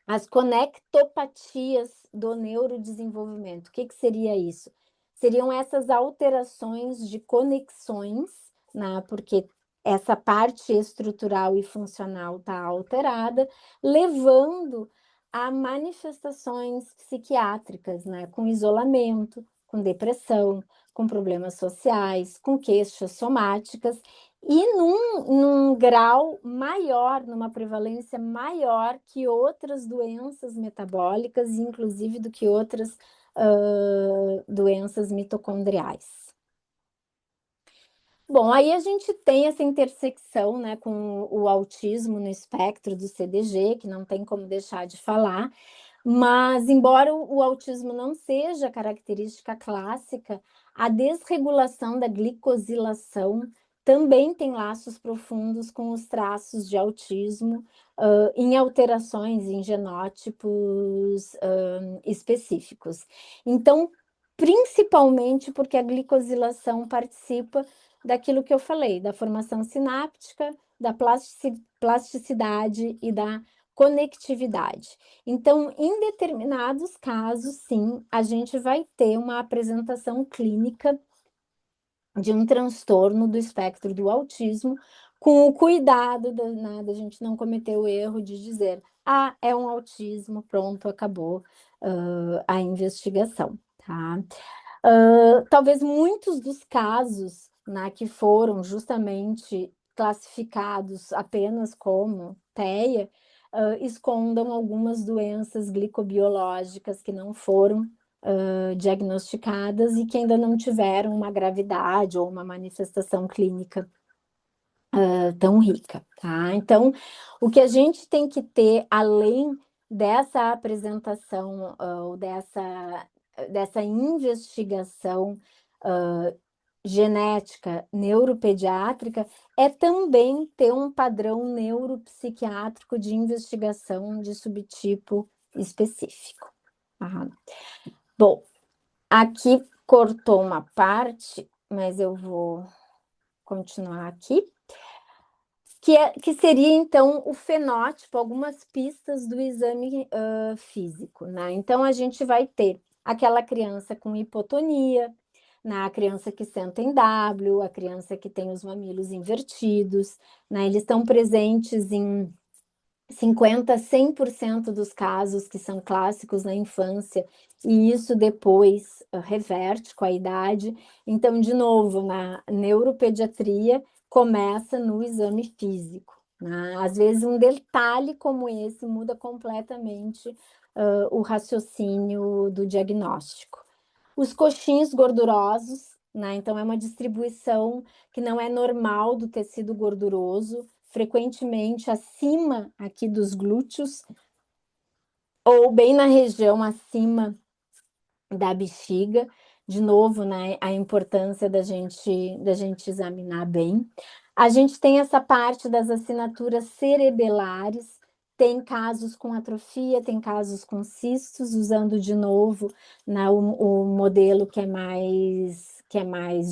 as conectopatias do neurodesenvolvimento. O que seria isso? Seriam essas alterações de conexões, né? Porque essa parte estrutural e funcional está alterada, levando a manifestações psiquiátricas, né? Com isolamento, com depressão, com problemas sociais, com queixas somáticas, e num grau maior, numa prevalência maior que outras doenças metabólicas, inclusive do que outras doenças mitocondriais. Bom, aí a gente tem essa intersecção, né, com o autismo no espectro do CDG, que não tem como deixar de falar. Mas, embora o autismo não seja característica clássica, a desregulação da glicosilação também tem laços profundos com os traços de autismo, em alterações em genótipos específicos. Então, principalmente porque a glicosilação participa daquilo que eu falei, da formação sináptica, da plasticidade e da conectividade. Então, em determinados casos, sim, a gente vai ter uma apresentação clínica de um transtorno do espectro do autismo, com o cuidado da gente não cometer o erro de dizer, é um autismo, pronto, acabou a investigação, tá? Talvez muitos dos casos, né, que foram justamente classificados apenas como TEA, escondam algumas doenças glicobiológicas que não foram diagnosticadas e que ainda não tiveram uma gravidade ou uma manifestação clínica tão rica, tá? Então, o que a gente tem que ter, além dessa apresentação, ou dessa investigação genética neuropediátrica, é também ter um padrão neuropsiquiátrico de investigação de subtipo específico. Tá? Bom, aqui cortou uma parte, mas eu vou continuar aqui. Que seria, então, o fenótipo, algumas pistas do exame físico, né? Então, a gente vai ter aquela criança com hipotonia, né? A criança que senta em W, a criança que tem os mamilos invertidos, né? Eles estão presentes em 50%, 100% dos casos que são clássicos na infância, e isso depois reverte com a idade. Então, de novo, na neuropediatria, começa no exame físico, né? Às vezes, um detalhe como esse muda completamente o raciocínio do diagnóstico. Os coxins gordurosos, né? Então, é uma distribuição que não é normal do tecido gorduroso, frequentemente acima aqui dos glúteos, ou bem na região acima da bexiga. De novo, né, a importância da gente examinar bem. A gente tem essa parte das assinaturas cerebelares, tem casos com atrofia, tem casos com cistos, usando de novo, né, o modelo que é mais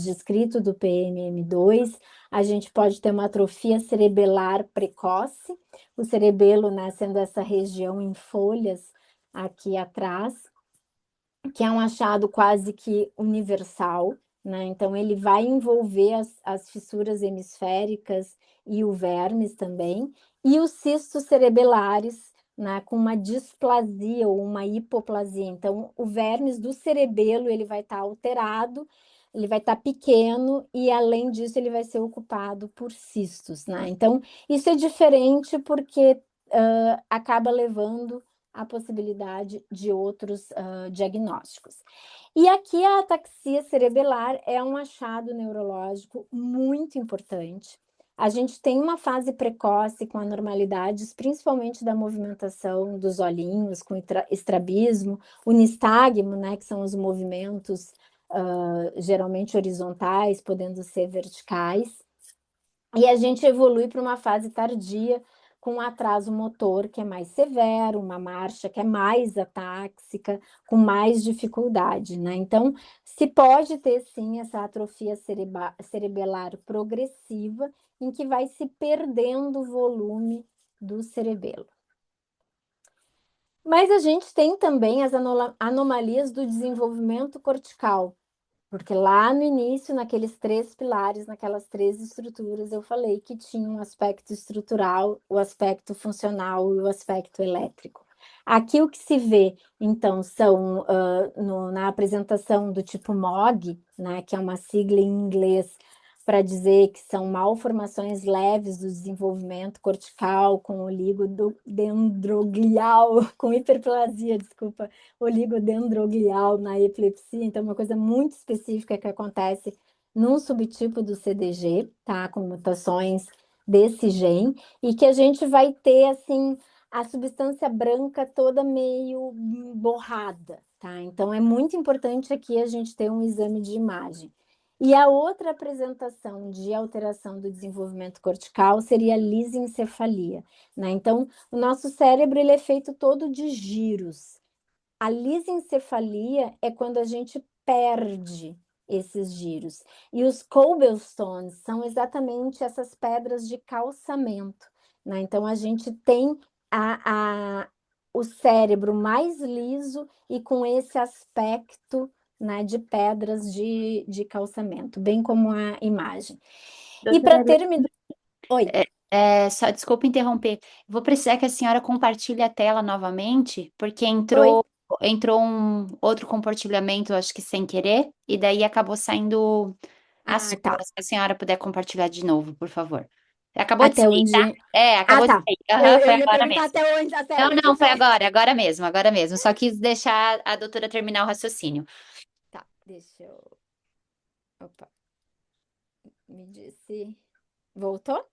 descrito do PMM2. A gente pode ter uma atrofia cerebelar precoce, o cerebelo, né, sendo essa região em folhas aqui atrás, que é um achado quase que universal, né? Então, ele vai envolver as fissuras hemisféricas e o vermes também, e os cistos cerebelares, né, com uma displasia ou uma hipoplasia. Então, o vermes do cerebelo, ele vai estar alterado, ele vai estar pequeno, e além disso, ele vai ser ocupado por cistos, né? Então, isso é diferente porque acaba levando a possibilidade de outros diagnósticos. E aqui a ataxia cerebelar é um achado neurológico muito importante. A gente tem uma fase precoce com anormalidades, principalmente da movimentação dos olhinhos, com estrabismo, o nistagmo, né, que são os movimentos geralmente horizontais, podendo ser verticais. E a gente evolui para uma fase tardia, com um atraso motor que é mais severo, uma marcha que é mais atáxica, com mais dificuldade, né? Então, se pode ter, sim, essa atrofia cerebelar progressiva, em que vai se perdendo o volume do cerebelo. Mas a gente tem também as anomalias do desenvolvimento cortical, porque lá no início, naqueles 3 pilares, naquelas 3 estruturas, eu falei que tinha um aspecto estrutural, o aspecto funcional e o aspecto elétrico. Aqui o que se vê, então, são, na apresentação do tipo MOG, né, que é uma sigla em inglês para dizer que são malformações leves do desenvolvimento cortical, com oligodendroglial, com hiperplasia, desculpa, oligodendroglial na epilepsia, então uma coisa muito específica que acontece num subtipo do CDG, tá? Com mutações desse gene, e que a gente vai ter, assim, a substância branca toda meio borrada, tá? Então, é muito importante aqui a gente ter um exame de imagem. E a outra apresentação de alteração do desenvolvimento cortical seria a lisencefalia, né? Então, o nosso cérebro ele é feito todo de giros. A lisencefalia é quando a gente perde esses giros. E os cobblestones são exatamente essas pedras de calçamento, né? Então, a gente tem o cérebro mais liso e com esse aspecto, né, de pedras de calçamento, bem como a imagem. E para Doutora, terminar... Oi. só desculpa interromper. Vou precisar que a senhora compartilhe a tela novamente, porque Oi. entrou um outro compartilhamento, acho que sem querer, e daí acabou saindo as Tá. falas. Se a senhora puder compartilhar de novo, por favor. Acabou de Até sair, tá? onde... Acabou de tá. sair. Eu, Aham, eu foi ia agora perguntar mesmo. até onde, até Não, onde não, foi foi. agora mesmo, agora mesmo. Só quis deixar a doutora terminar o raciocínio. Tá, deixa eu... Opa, me disse... Voltou?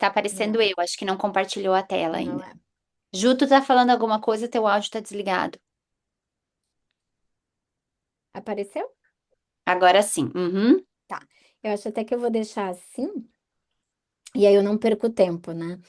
Tá aparecendo Não, eu, acho que não compartilhou a tela não ainda. é. Ju, tu tá falando alguma coisa, teu áudio tá desligado. Apareceu? Agora sim. Uhum. Tá. Eu acho até que eu vou deixar assim, e aí eu não perco tempo, né?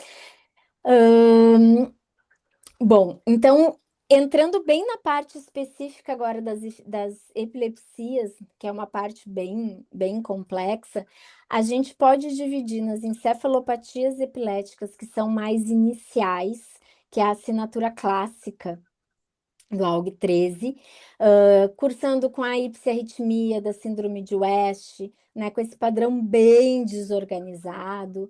Bom, então, entrando bem na parte específica agora das epilepsias, que é uma parte bem complexa, a gente pode dividir nas encefalopatias epiléticas, que são mais iniciais, que é a assinatura clássica do AUG-13, cursando com a hipsiarritmia da síndrome de West, né, com esse padrão bem desorganizado,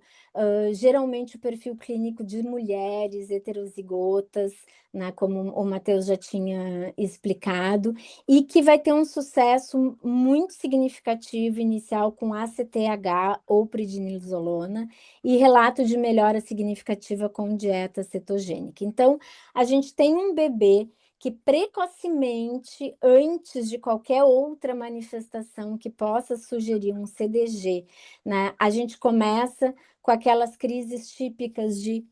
geralmente o perfil clínico de mulheres heterozigotas, né, como o Matheus já tinha explicado, e que vai ter um sucesso muito significativo inicial com ACTH ou prednisolona e relato de melhora significativa com dieta cetogênica. Então, a gente tem um bebê que precocemente, antes de qualquer outra manifestação que possa sugerir um CDG, né, a gente começa com aquelas crises típicas de,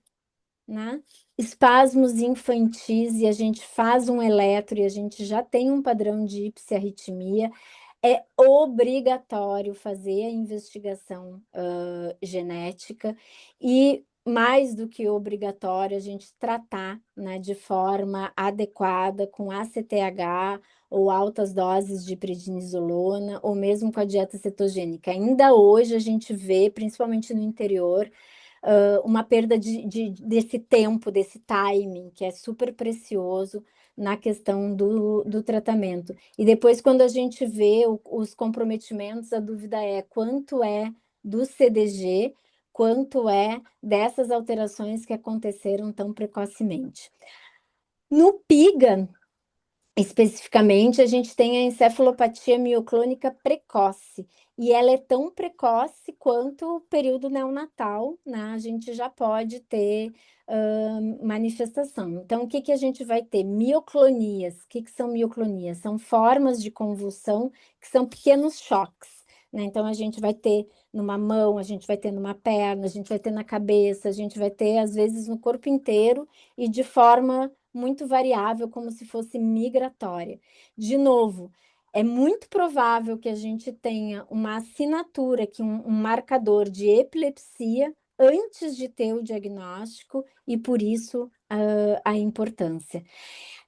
né, espasmos infantis e a gente faz um eletro e a gente já tem um padrão de hipsiarritmia, é obrigatório fazer a investigação genética e mais do que obrigatório, a gente tratar, né, de forma adequada com ACTH ou altas doses de prednisolona, ou mesmo com a dieta cetogênica. Ainda hoje a gente vê, principalmente no interior, uma perda desse tempo, desse timing, que é super precioso na questão do tratamento. E depois, quando a gente vê os comprometimentos, a dúvida é quanto é do CDG, quanto é dessas alterações que aconteceram tão precocemente. No PIGA, especificamente, a gente tem a encefalopatia mioclônica precoce, e ela é tão precoce quanto o período neonatal, né? A gente já pode ter manifestação. Então, o que que a gente vai ter? Mioclonias. O que que são mioclonias? São formas de convulsão que são pequenos choques, né? Então, a gente vai ter numa mão, a gente vai ter numa perna, a gente vai ter na cabeça, a gente vai ter, às vezes, no corpo inteiro e de forma muito variável, como se fosse migratória. De novo, é muito provável que a gente tenha uma assinatura, que um marcador de epilepsia antes de ter o diagnóstico e por isso a importância.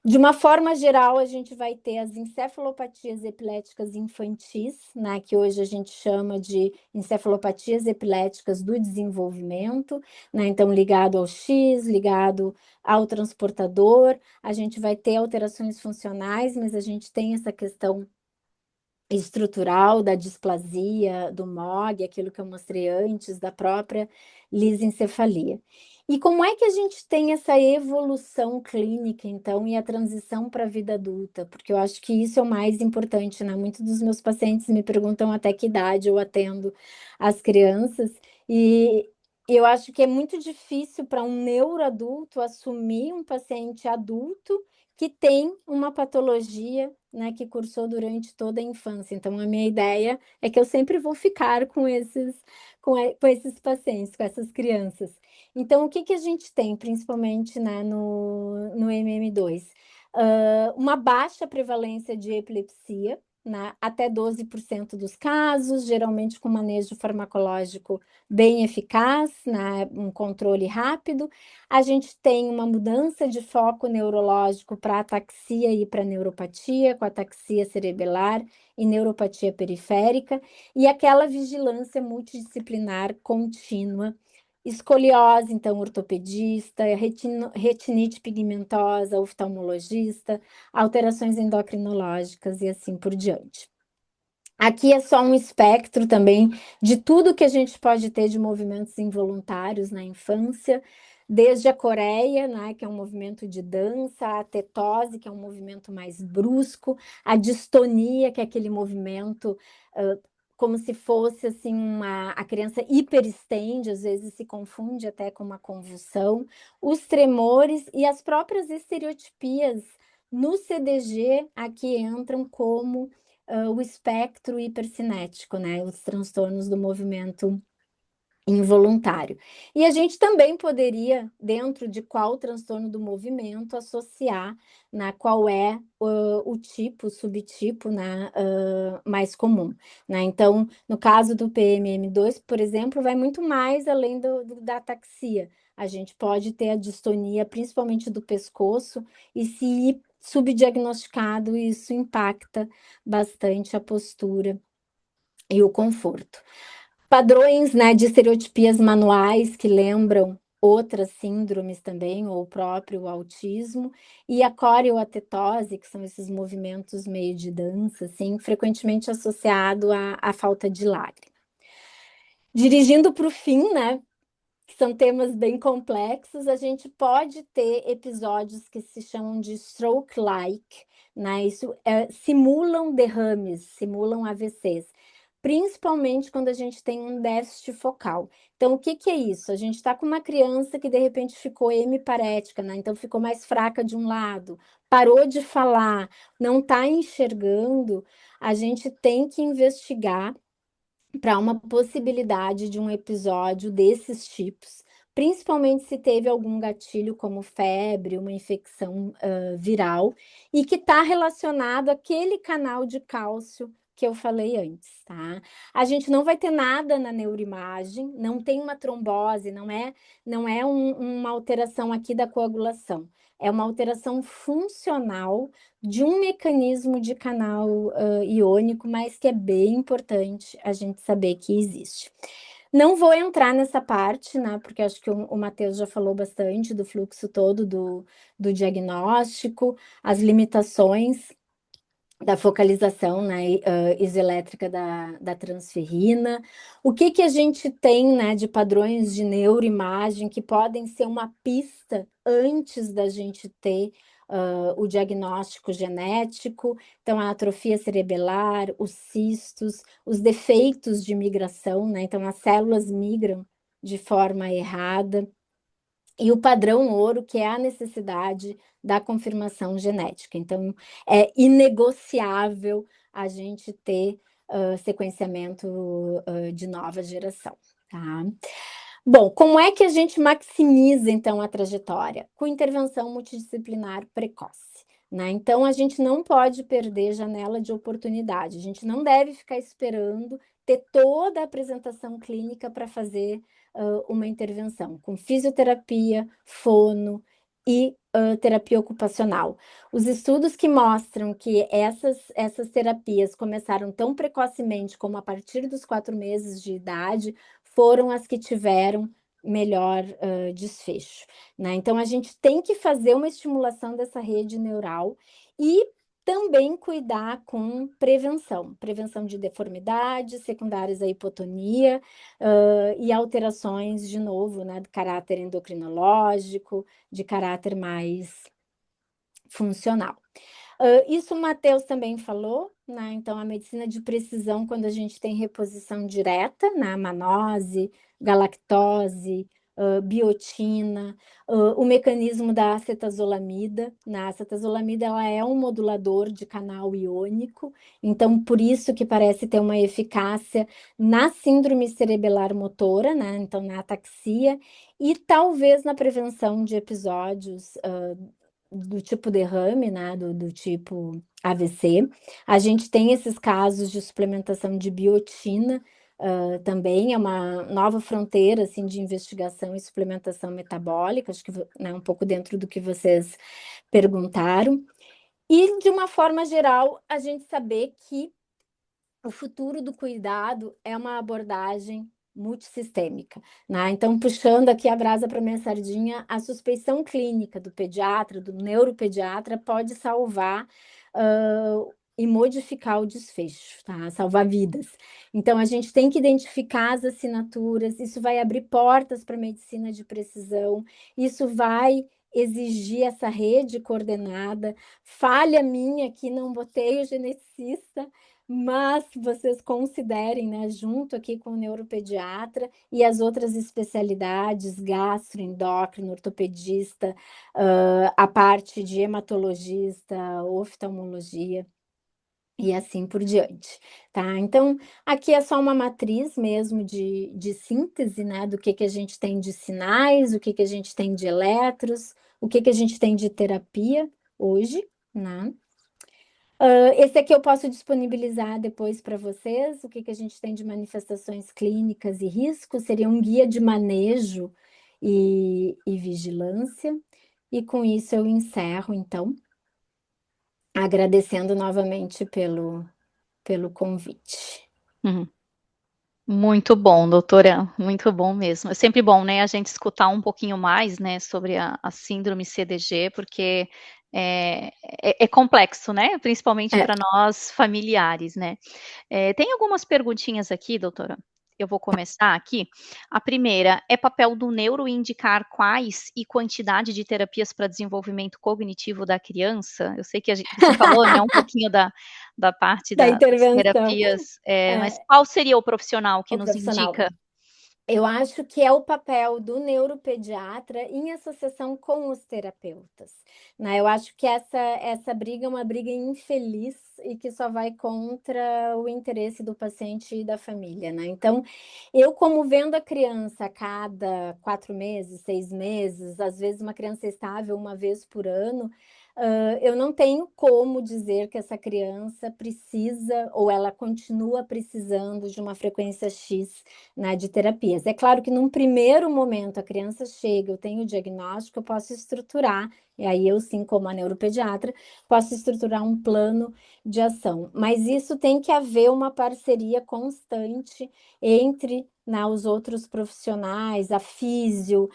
De uma forma geral, a gente vai ter as encefalopatias epiléticas infantis, né, que hoje a gente chama de encefalopatias epiléticas do desenvolvimento, né, então ligado ao X, ligado ao transportador, a gente vai ter alterações funcionais, mas a gente tem essa questão estrutural da displasia, do MOG, aquilo que eu mostrei antes, da própria lisencefalia. E como é que a gente tem essa evolução clínica, então, e a transição para a vida adulta? Porque eu acho que isso é o mais importante, né? Muitos dos meus pacientes me perguntam até que idade eu atendo as crianças, e eu acho que é muito difícil para um neuroadulto assumir um paciente adulto que tem uma patologia, né, que cursou durante toda a infância. Então, a minha ideia é que eu sempre vou ficar com esses pacientes, com essas crianças. Então, o que que a gente tem, principalmente, né, no MM2? Uma baixa prevalência de epilepsia, né, até 12% dos casos, geralmente com manejo farmacológico bem eficaz, né, um controle rápido. A gente tem uma mudança de foco neurológico para ataxia e para neuropatia, com ataxia cerebelar e neuropatia periférica, e aquela vigilância multidisciplinar contínua. Escoliose, então, ortopedista, retinite pigmentosa, oftalmologista, alterações endocrinológicas e assim por diante. Aqui é só um espectro também de tudo que a gente pode ter de movimentos involuntários na infância, desde a coreia, né, que é um movimento de dança, a tetose, que é um movimento mais brusco, a distonia, que é aquele movimento como se fosse assim a criança hiperestende, às vezes se confunde até com uma convulsão, os tremores e as próprias estereotipias no CDG aqui entram como o espectro hipercinético, né? Os transtornos do movimento involuntário. E a gente também poderia, dentro de qual transtorno do movimento, associar, né, qual é o tipo, o subtipo, né, mais comum, né? Então, no caso do PMM2, por exemplo, vai muito mais além da ataxia. A gente pode ter a distonia, principalmente do pescoço, e se subdiagnosticado, isso impacta bastante a postura e o conforto. Padrões, né, de estereotipias manuais que lembram outras síndromes também, ou o próprio autismo, e a coreoatetose, que são esses movimentos meio de dança, assim, frequentemente associado à falta de lágrima. Dirigindo para o fim, né, que são temas bem complexos, a gente pode ter episódios que se chamam de stroke-like, né? Isso simulam derrames, simulam AVCs, principalmente quando a gente tem um déficit focal. Então, o que que é isso? A gente está com uma criança que de repente ficou hemiparética, né? Então ficou mais fraca de um lado, parou de falar, não está enxergando, a gente tem que investigar para uma possibilidade de um episódio desses tipos, principalmente se teve algum gatilho como febre, uma infecção viral, e que está relacionado àquele canal de cálcio que eu falei antes, tá? A gente não vai ter nada na neuroimagem, não tem uma trombose, não é uma alteração aqui da coagulação, é uma alteração funcional de um mecanismo de canal iônico, mas que é bem importante a gente saber que existe. Não vou entrar nessa parte, né, porque acho que o Matheus já falou bastante do fluxo todo do diagnóstico, as limitações da focalização, né, isoelétrica da transferrina. O que que a gente tem, né, de padrões de neuroimagem que podem ser uma pista antes da gente ter o diagnóstico genético? Então, a atrofia cerebelar, os cistos, os defeitos de migração, né? Então, as células migram de forma errada. E o padrão ouro, que é a necessidade da confirmação genética. Então, é inegociável a gente ter sequenciamento de nova geração, tá? Bom, como é que a gente maximiza, então, a trajetória? Com intervenção multidisciplinar precoce, né? Então, a gente não pode perder janela de oportunidade, a gente não deve ficar esperando ter toda a apresentação clínica para fazer uma intervenção, com fisioterapia, fono e terapia ocupacional. Os estudos que mostram que essas terapias começaram tão precocemente como a partir dos 4 meses de idade, foram as que tiveram melhor desfecho, né? Então, a gente tem que fazer uma estimulação dessa rede neural e também cuidar com prevenção de deformidades secundárias à hipotonia e alterações, de novo, né, de caráter endocrinológico, de caráter mais funcional. Isso o Matheus também falou, né? Então, a medicina de precisão, quando a gente tem reposição direta, né? Manose, galactose, biotina, o mecanismo da acetazolamida. A acetazolamida ela é um modulador de canal iônico, então por isso que parece ter uma eficácia na síndrome cerebelar motora, né? Então na ataxia, e talvez na prevenção de episódios do tipo derrame, né? Do tipo AVC. A gente tem esses casos de suplementação de biotina, também é uma nova fronteira assim, de investigação e suplementação metabólica, acho que né, um pouco dentro do que vocês perguntaram. E, de uma forma geral, a gente saber que o futuro do cuidado é uma abordagem multissistêmica, né? Então, puxando aqui a brasa para minha sardinha, a suspeição clínica do pediatra, do neuropediatra, pode salvar e modificar o desfecho, tá? Salvar vidas. Então, a gente tem que identificar as assinaturas, isso vai abrir portas para a medicina de precisão, isso vai exigir essa rede coordenada. Falha minha que não botei o geneticista, mas vocês considerem, né, junto aqui com o neuropediatra e as outras especialidades, gastro, endócrino, ortopedista, a parte de hematologista, oftalmologia e assim por diante, tá? Então, aqui é só uma matriz mesmo de síntese, né, do que a gente tem de sinais, o que a gente tem de eletros, o que a gente tem de terapia hoje, né? Esse aqui eu posso disponibilizar depois para vocês, o que a gente tem de manifestações clínicas e riscos, seria um guia de manejo e vigilância. E com isso eu encerro, então, agradecendo novamente pelo convite. Uhum. Muito bom, doutora, muito bom mesmo. É sempre bom, né, a gente escutar um pouquinho mais, né, sobre a síndrome CDG, porque é complexo, né, principalmente para nós familiares, né. Tem algumas perguntinhas aqui, doutora, eu vou começar aqui. A primeira, é papel do neuro indicar quais e quantidade de terapias para desenvolvimento cognitivo da criança? Eu sei que você falou, né, um pouquinho da parte Da das intervenção. terapias, mas qual seria o profissional que O nos profissional. indica? Eu acho que é o papel do neuropediatra em associação com os terapeutas, né? Eu acho que essa briga é uma briga infeliz e que só vai contra o interesse do paciente e da família, né? Então, eu como vendo a criança a cada 4 meses, 6 meses, às vezes uma criança estável uma vez por ano, eu não tenho como dizer que essa criança precisa ou ela continua precisando de uma frequência X, né, de terapias. É claro que num primeiro momento a criança chega, eu tenho o diagnóstico, eu posso estruturar, e aí eu sim, como a neuropediatra, posso estruturar um plano de ação. Mas isso tem que haver uma parceria constante entre, né, os outros profissionais, a físio,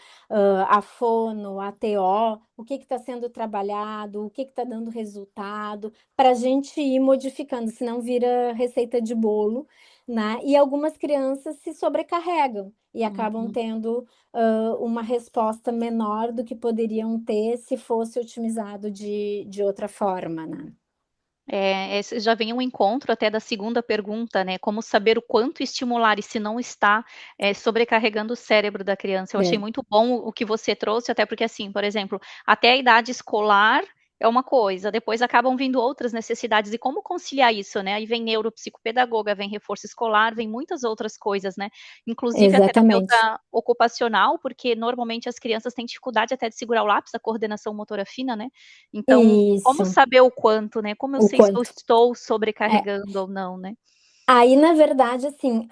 a fono, a TO, o que está sendo trabalhado, o que está dando resultado, para a gente ir modificando, senão vira receita de bolo, né? E algumas crianças se sobrecarregam e acabam tendo uma resposta menor do que poderiam ter se fosse otimizado de outra forma, né? Esse já vem um encontro até da segunda pergunta, né, como saber o quanto estimular e se não está, sobrecarregando o cérebro da criança. Eu achei muito bom o que você trouxe, até porque, assim, por exemplo, até a idade escolar é uma coisa, depois acabam vindo outras necessidades, e como conciliar isso, né? Aí vem neuropsicopedagoga, vem reforço escolar, vem muitas outras coisas, né? Inclusive a Exatamente. terapeuta ocupacional, porque normalmente as crianças têm dificuldade até de segurar o lápis, a coordenação motora fina, né? Então, como Isso, saber o quanto, né? Como eu o sei se eu quanto. estou É, sobrecarregando ou não, né? aí, na verdade, assim,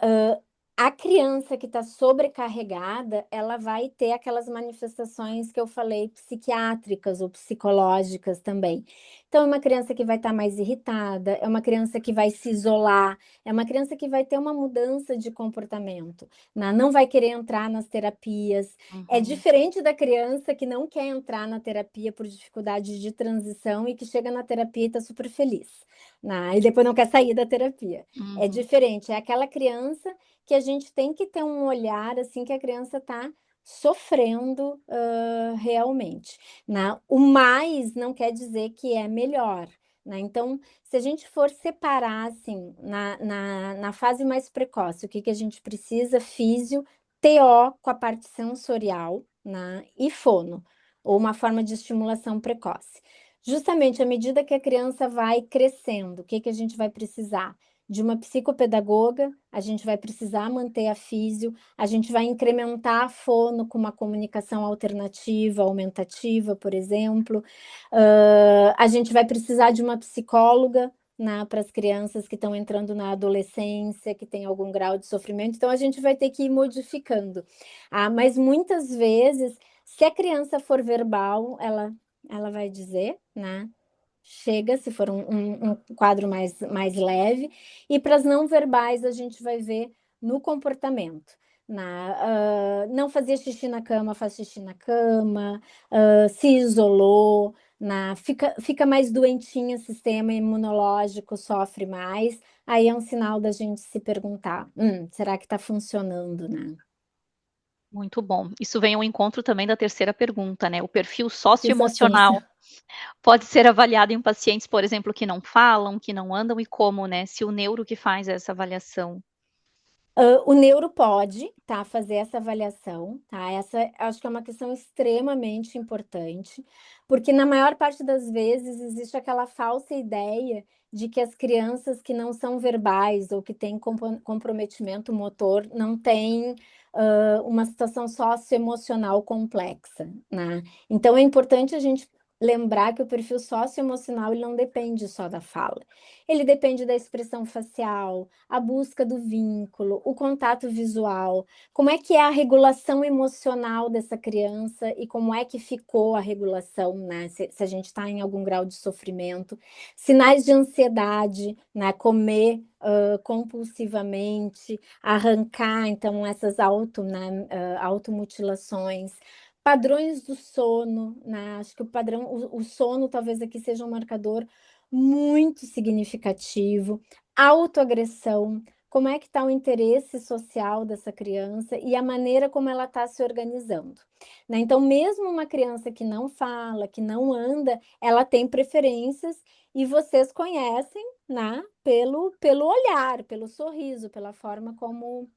a criança que está sobrecarregada, ela vai ter aquelas manifestações que eu falei, psiquiátricas ou psicológicas também. Então, é uma criança que vai estar mais irritada, é uma criança que vai se isolar, é uma criança que vai ter uma mudança de comportamento, né? Não vai querer entrar nas terapias. É Uhum, diferente da criança que não quer entrar na terapia por dificuldade de transição e que chega na terapia e está super feliz, né? E depois não quer sair da terapia. É uhum. diferente, é aquela criança que a gente tem que ter um olhar, assim, que a criança está sofrendo, realmente, né. O mais não quer dizer que é melhor, né. Então, se a gente for separar, assim, na fase mais precoce, o que a gente precisa, físio, TO com a parte sensorial, né, e fono, ou uma forma de estimulação precoce. Justamente à medida que a criança vai crescendo, o que a gente vai precisar? De uma psicopedagoga, a gente vai precisar manter a físio, a gente vai incrementar a fono com uma comunicação alternativa, aumentativa, por exemplo. A gente vai precisar de uma psicóloga, né, para as crianças que estão entrando na adolescência, que tem algum grau de sofrimento, então a gente vai ter que ir modificando. Mas muitas vezes, se a criança for verbal, ela vai dizer, né? Chega, se for um quadro mais leve, e para as não verbais a gente vai ver no comportamento. Não fazia xixi na cama, faz xixi na cama, se isolou, fica mais doentinha, sistema imunológico sofre mais, aí é um sinal da gente se perguntar, será que está funcionando, né? Muito bom. Isso vem ao encontro também da terceira pergunta, né? O perfil Sensações. socioemocional pode ser avaliado em pacientes, por exemplo, que não falam, que não andam, e como, né? Se o neuro que faz essa avaliação. O neuro pode, tá, fazer essa avaliação, tá? Essa acho que é uma questão extremamente importante, porque na maior parte das vezes existe aquela falsa ideia de que as crianças que não são verbais ou que têm comprometimento motor não têm uma situação socioemocional complexa, né? Então é importante a gente lembrar que o perfil socioemocional ele não depende só da fala, ele depende da expressão facial, a busca do vínculo, o contato visual, como é que é a regulação emocional dessa criança e como é que ficou a regulação, né? Se a gente está em algum grau de sofrimento, sinais de ansiedade, né? Comer compulsivamente, arrancar, então, essas automutilações. Padrões do sono, né? Acho que o sono talvez aqui seja um marcador muito significativo. Autoagressão, como é que está o interesse social dessa criança e a maneira como ela está se organizando, né? Então, mesmo uma criança que não fala, que não anda, ela tem preferências e vocês conhecem, né? Pelo olhar, pelo sorriso, pela forma como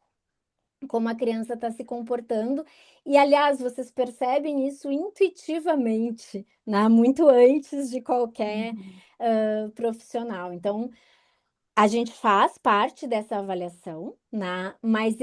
a criança está se comportando. E, aliás, vocês percebem isso intuitivamente, né? Muito antes de qualquer profissional. Então, a gente faz parte dessa avaliação, né? Mas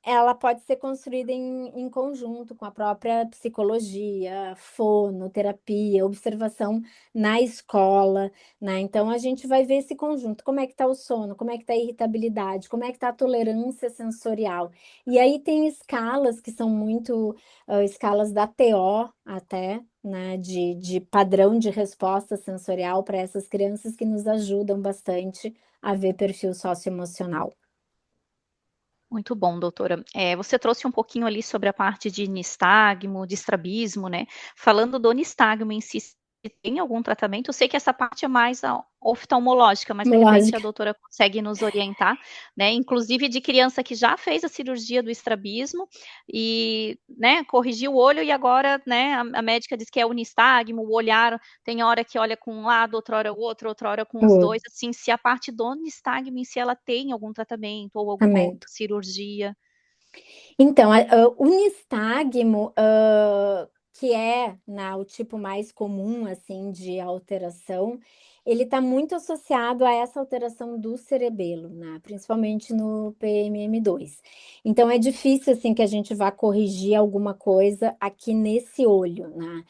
ela pode ser construída em conjunto com a própria psicologia, fonoterapia, observação na escola, né? Então a gente vai ver esse conjunto, como é que está o sono, como é que está a irritabilidade, como é que está a tolerância sensorial. E aí tem escalas que são muito escalas da TO até, né? De padrão de resposta sensorial para essas crianças que nos ajudam bastante a ver perfil socioemocional. Muito bom, doutora. Você trouxe um pouquinho ali sobre a parte de nistagmo, de estrabismo, né? Falando do nistagmo em si, tem algum tratamento? Eu sei que essa parte é mais oftalmológica, mas de repente a Lógico. doutora consegue nos orientar, né? Inclusive de criança que já fez a cirurgia do estrabismo e, né, corrigiu o olho e agora, né, a médica diz que é o nistagmo, o olhar tem hora que olha com um lado, outra hora com os dois, assim, se a parte do nistagmo em si ela tem algum tratamento ou alguma outra cirurgia. Então, o nistagmo, que é, né, o tipo mais comum, assim, de alteração, ele está muito associado a essa alteração do cerebelo, né, principalmente no PMM2. Então é difícil, assim, que a gente vá corrigir alguma coisa aqui nesse olho, né.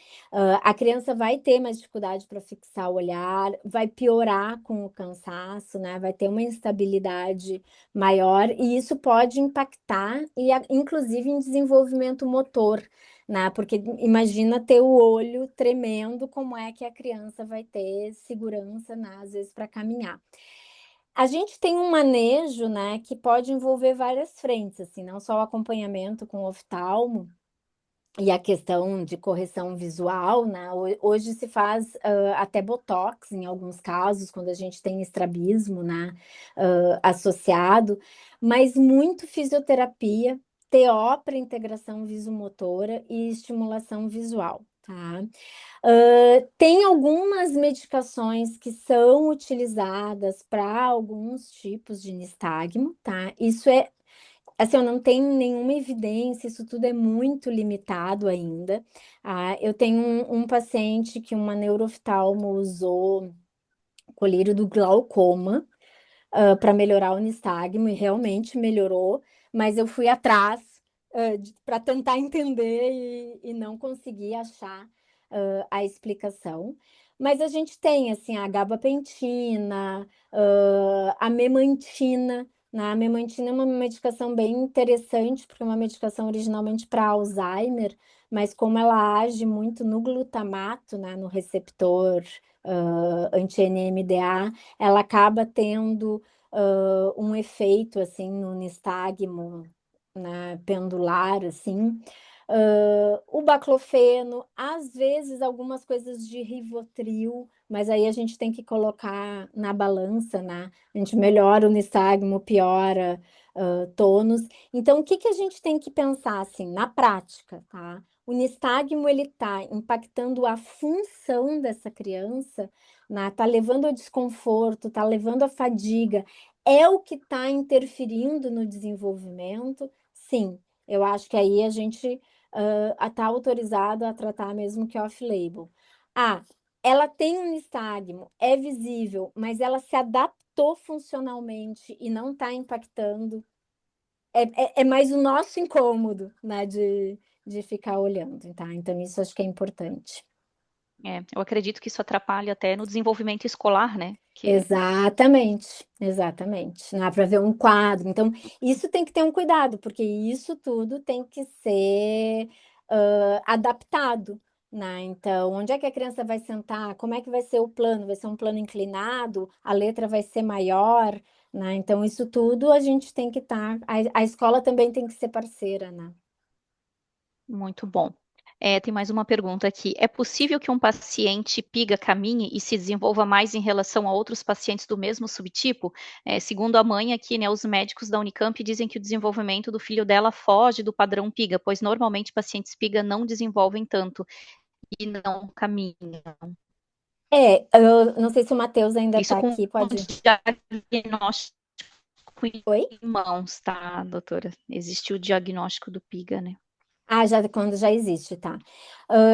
A criança vai ter mais dificuldade para fixar o olhar, vai piorar com o cansaço, né, vai ter uma instabilidade maior, e isso pode impactar inclusive em desenvolvimento motor, né? Porque imagina ter o olho tremendo, como é que a criança vai ter segurança, né, às vezes para caminhar. A gente tem um manejo, né, que pode envolver várias frentes, assim, não só o acompanhamento com o oftalmo, e a questão de correção visual, né, hoje se faz, até botox em alguns casos, quando a gente tem estrabismo, né, associado, mas muito fisioterapia, TO para integração visomotora e estimulação visual, tá. Tem algumas medicações que são utilizadas para alguns tipos de nistagmo, tá. Isso assim, eu não tenho nenhuma evidência, isso tudo é muito limitado ainda. Eu tenho um paciente que uma neuroftalmo usou colírio do glaucoma para melhorar o nistagmo e realmente melhorou, mas eu fui atrás para tentar entender e não consegui achar a explicação. Mas a gente tem assim a gabapentina, a memantina. Né? A memantina é uma medicação bem interessante, porque é uma medicação originalmente para Alzheimer, mas como ela age muito no glutamato, né, no receptor anti-NMDA, ela acaba tendo um efeito assim no nistagmo, né, pendular, assim. O baclofeno, às vezes algumas coisas de Rivotril, mas aí a gente tem que colocar na balança, né? A gente melhora o nistagmo, piora tônus. Então, o que que a gente tem que pensar assim na prática, tá? O nistagmo ele está impactando a função dessa criança, né? Tá levando ao desconforto, tá levando à fadiga. É o que está interferindo no desenvolvimento? Sim, eu acho que aí a gente está autorizado a tratar mesmo que off-label. Ah, ela tem um nistagmo, é visível, mas ela se adaptou funcionalmente e não está impactando. É mais o nosso incômodo, né, de ficar olhando, tá? Então, isso acho que é importante. Eu acredito que isso atrapalha até no desenvolvimento escolar, né? Exatamente, exatamente. Não dá para ver um quadro. Então, isso tem que ter um cuidado, porque isso tudo tem que ser adaptado, né? Então, onde é que a criança vai sentar? Como é que vai ser o plano? Vai ser um plano inclinado? A letra vai ser maior, né? Então, isso tudo a gente tem que estar. A escola também tem que ser parceira, né? Muito bom. Tem mais uma pergunta aqui. É possível que um paciente PIGA caminhe e se desenvolva mais em relação a outros pacientes do mesmo subtipo? Segundo a mãe aqui, né, os médicos da Unicamp dizem que o desenvolvimento do filho dela foge do padrão PIGA, pois normalmente pacientes PIGA não desenvolvem tanto e não caminham. Eu não sei se o Matheus ainda Isso está com aqui, um pode. diagnóstico Oi? em mãos, tá, doutora? Existe o diagnóstico do PIGA, né? Já quando já existe, tá.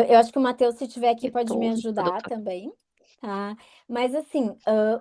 Eu acho que o Matheus, se tiver aqui, pode me Estou, ajudar doutora. também, tá. Mas assim,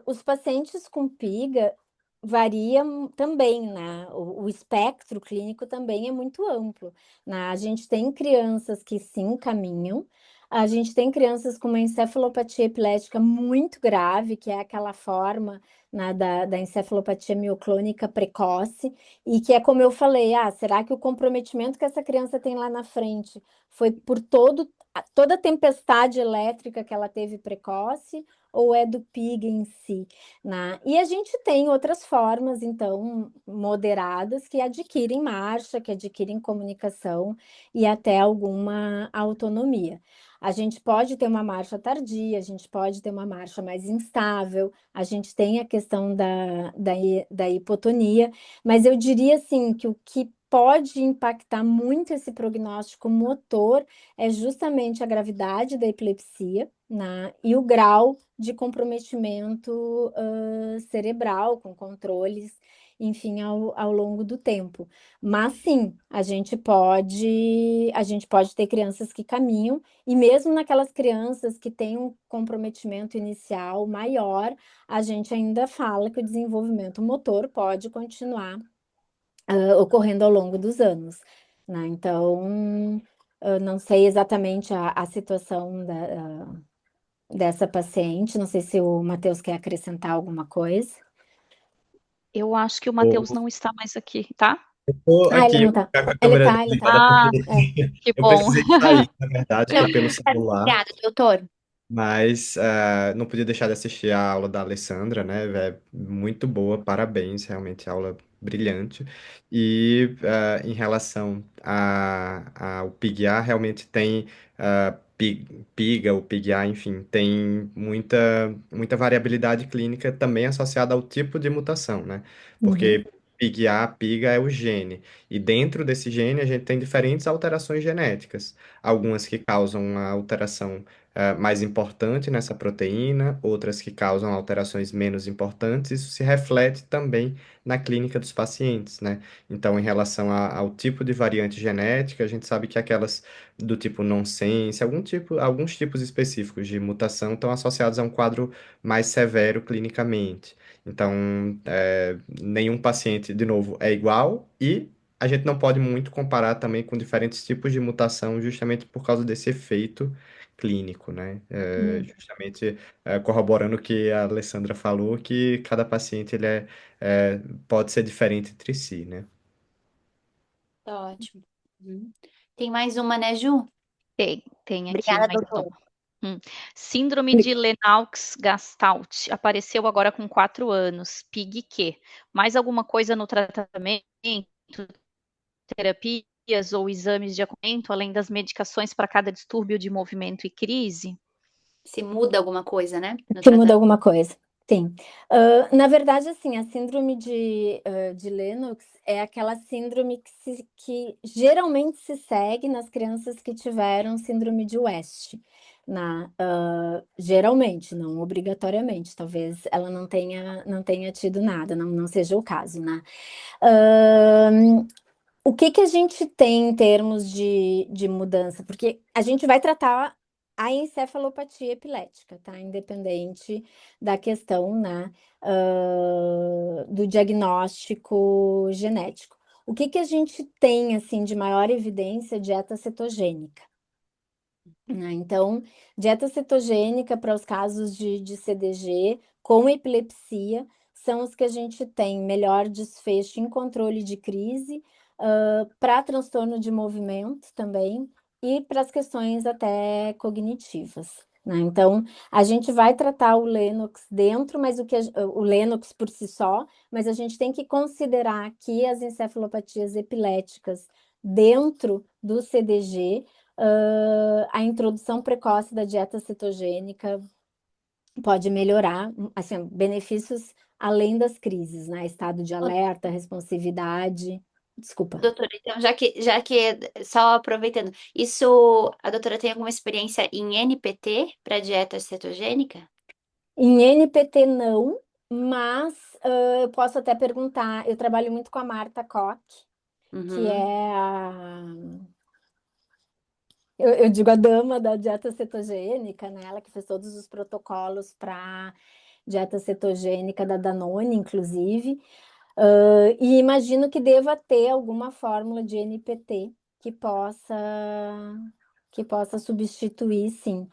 os pacientes com PIGA variam também, né, o espectro clínico também é muito amplo, né. A gente tem crianças que sim caminham, a gente tem crianças com uma encefalopatia epilética muito grave, que é aquela forma, né, da encefalopatia mioclônica precoce, e que é como eu falei, será que o comprometimento que essa criança tem lá na frente foi por toda a tempestade elétrica que ela teve precoce ou é do PIG em si, né? E a gente tem outras formas, então, moderadas que adquirem marcha, que adquirem comunicação e até alguma autonomia. A gente pode ter uma marcha tardia, a gente pode ter uma marcha mais instável, a gente tem a questão da hipotonia, mas eu diria assim que o que pode impactar muito esse prognóstico motor é justamente a gravidade da epilepsia, né, e o grau de comprometimento cerebral, com controles, enfim, ao longo do tempo. Mas sim, a gente pode ter crianças que caminham, e mesmo naquelas crianças que têm um comprometimento inicial maior, a gente ainda fala que o desenvolvimento motor pode continuar ocorrendo ao longo dos anos, né? Então, eu não sei exatamente a situação dessa paciente, não sei se o Matheus quer acrescentar alguma coisa. Eu acho que o Matheus Eu não está mais aqui, tá? tô Ele aqui, não eu vou tá. ficar com a Ele câmera tá, ele tá. desligada Ah, porque É. que eu bom. precisei sair, na verdade, Não, aqui pelo celular, obrigada, doutor. mas não podia deixar de assistir a aula da Alessandra, né? É muito boa, parabéns, realmente aula brilhante. E em relação ao PIGA, realmente tem PIGA, o PIGA, enfim, tem muita variabilidade clínica também associada ao tipo de mutação, né? Uhum. Porque PIGA, PIGA é o gene, e dentro desse gene a gente tem diferentes alterações genéticas, algumas que causam uma alteração mais importante nessa proteína, outras que causam alterações menos importantes. Isso se reflete também na clínica dos pacientes, né? Então, em relação ao tipo de variante genética, a gente sabe que aquelas do tipo nonsense, alguns tipos específicos de mutação estão associados a um quadro mais severo clinicamente. Então, nenhum paciente, de novo, é igual e a gente não pode muito comparar também com diferentes tipos de mutação, justamente por causa desse efeito clínico, né? Justamente corroborando o que a Alessandra falou, que cada paciente pode ser diferente entre si, né? Tá ótimo. Tem mais uma, né, Ju? Tem aqui Obrigada, mais doutora. uma. Síndrome de Lennox-Gastaut apareceu agora com 4 anos. PIG-Q. Mais alguma coisa no tratamento, terapias ou exames de acompanhamento, além das medicações para cada distúrbio de movimento e crise? Se muda alguma coisa, né? No Se muda tratamento. alguma coisa. Sim. Na verdade, assim, a síndrome de Lennox é aquela síndrome que geralmente se segue nas crianças que tiveram síndrome de West. Geralmente, não obrigatoriamente, talvez ela não tenha tido nada, não seja o caso, né? O que a gente tem em termos de mudança? Porque a gente vai tratar a encefalopatia epilética, tá? Independente da questão, né, do diagnóstico genético. O que a gente tem, assim, de maior evidência? Dieta cetogênica, né? Então, dieta cetogênica para os casos de CDG com epilepsia são os que a gente tem melhor desfecho em controle de crise, para transtorno de movimento também e para as questões até cognitivas, né? Então, a gente vai tratar o Lennox dentro, mas o Lennox por si só, mas a gente tem que considerar que as encefalopatias epiléticas dentro do CDG, a introdução precoce da dieta cetogênica pode melhorar, assim, benefícios além das crises, né? Estado de alerta, responsividade. Desculpa. Doutora, então, já que, só aproveitando, a doutora tem alguma experiência em NPT para dieta cetogênica? Em NPT não, mas eu posso até perguntar. Eu trabalho muito com a Marta Koch, que é eu digo a dama da dieta cetogênica, né? Ela que fez todos os protocolos para dieta cetogênica da Danone, inclusive. E imagino que deva ter alguma fórmula de NPT que possa substituir, sim.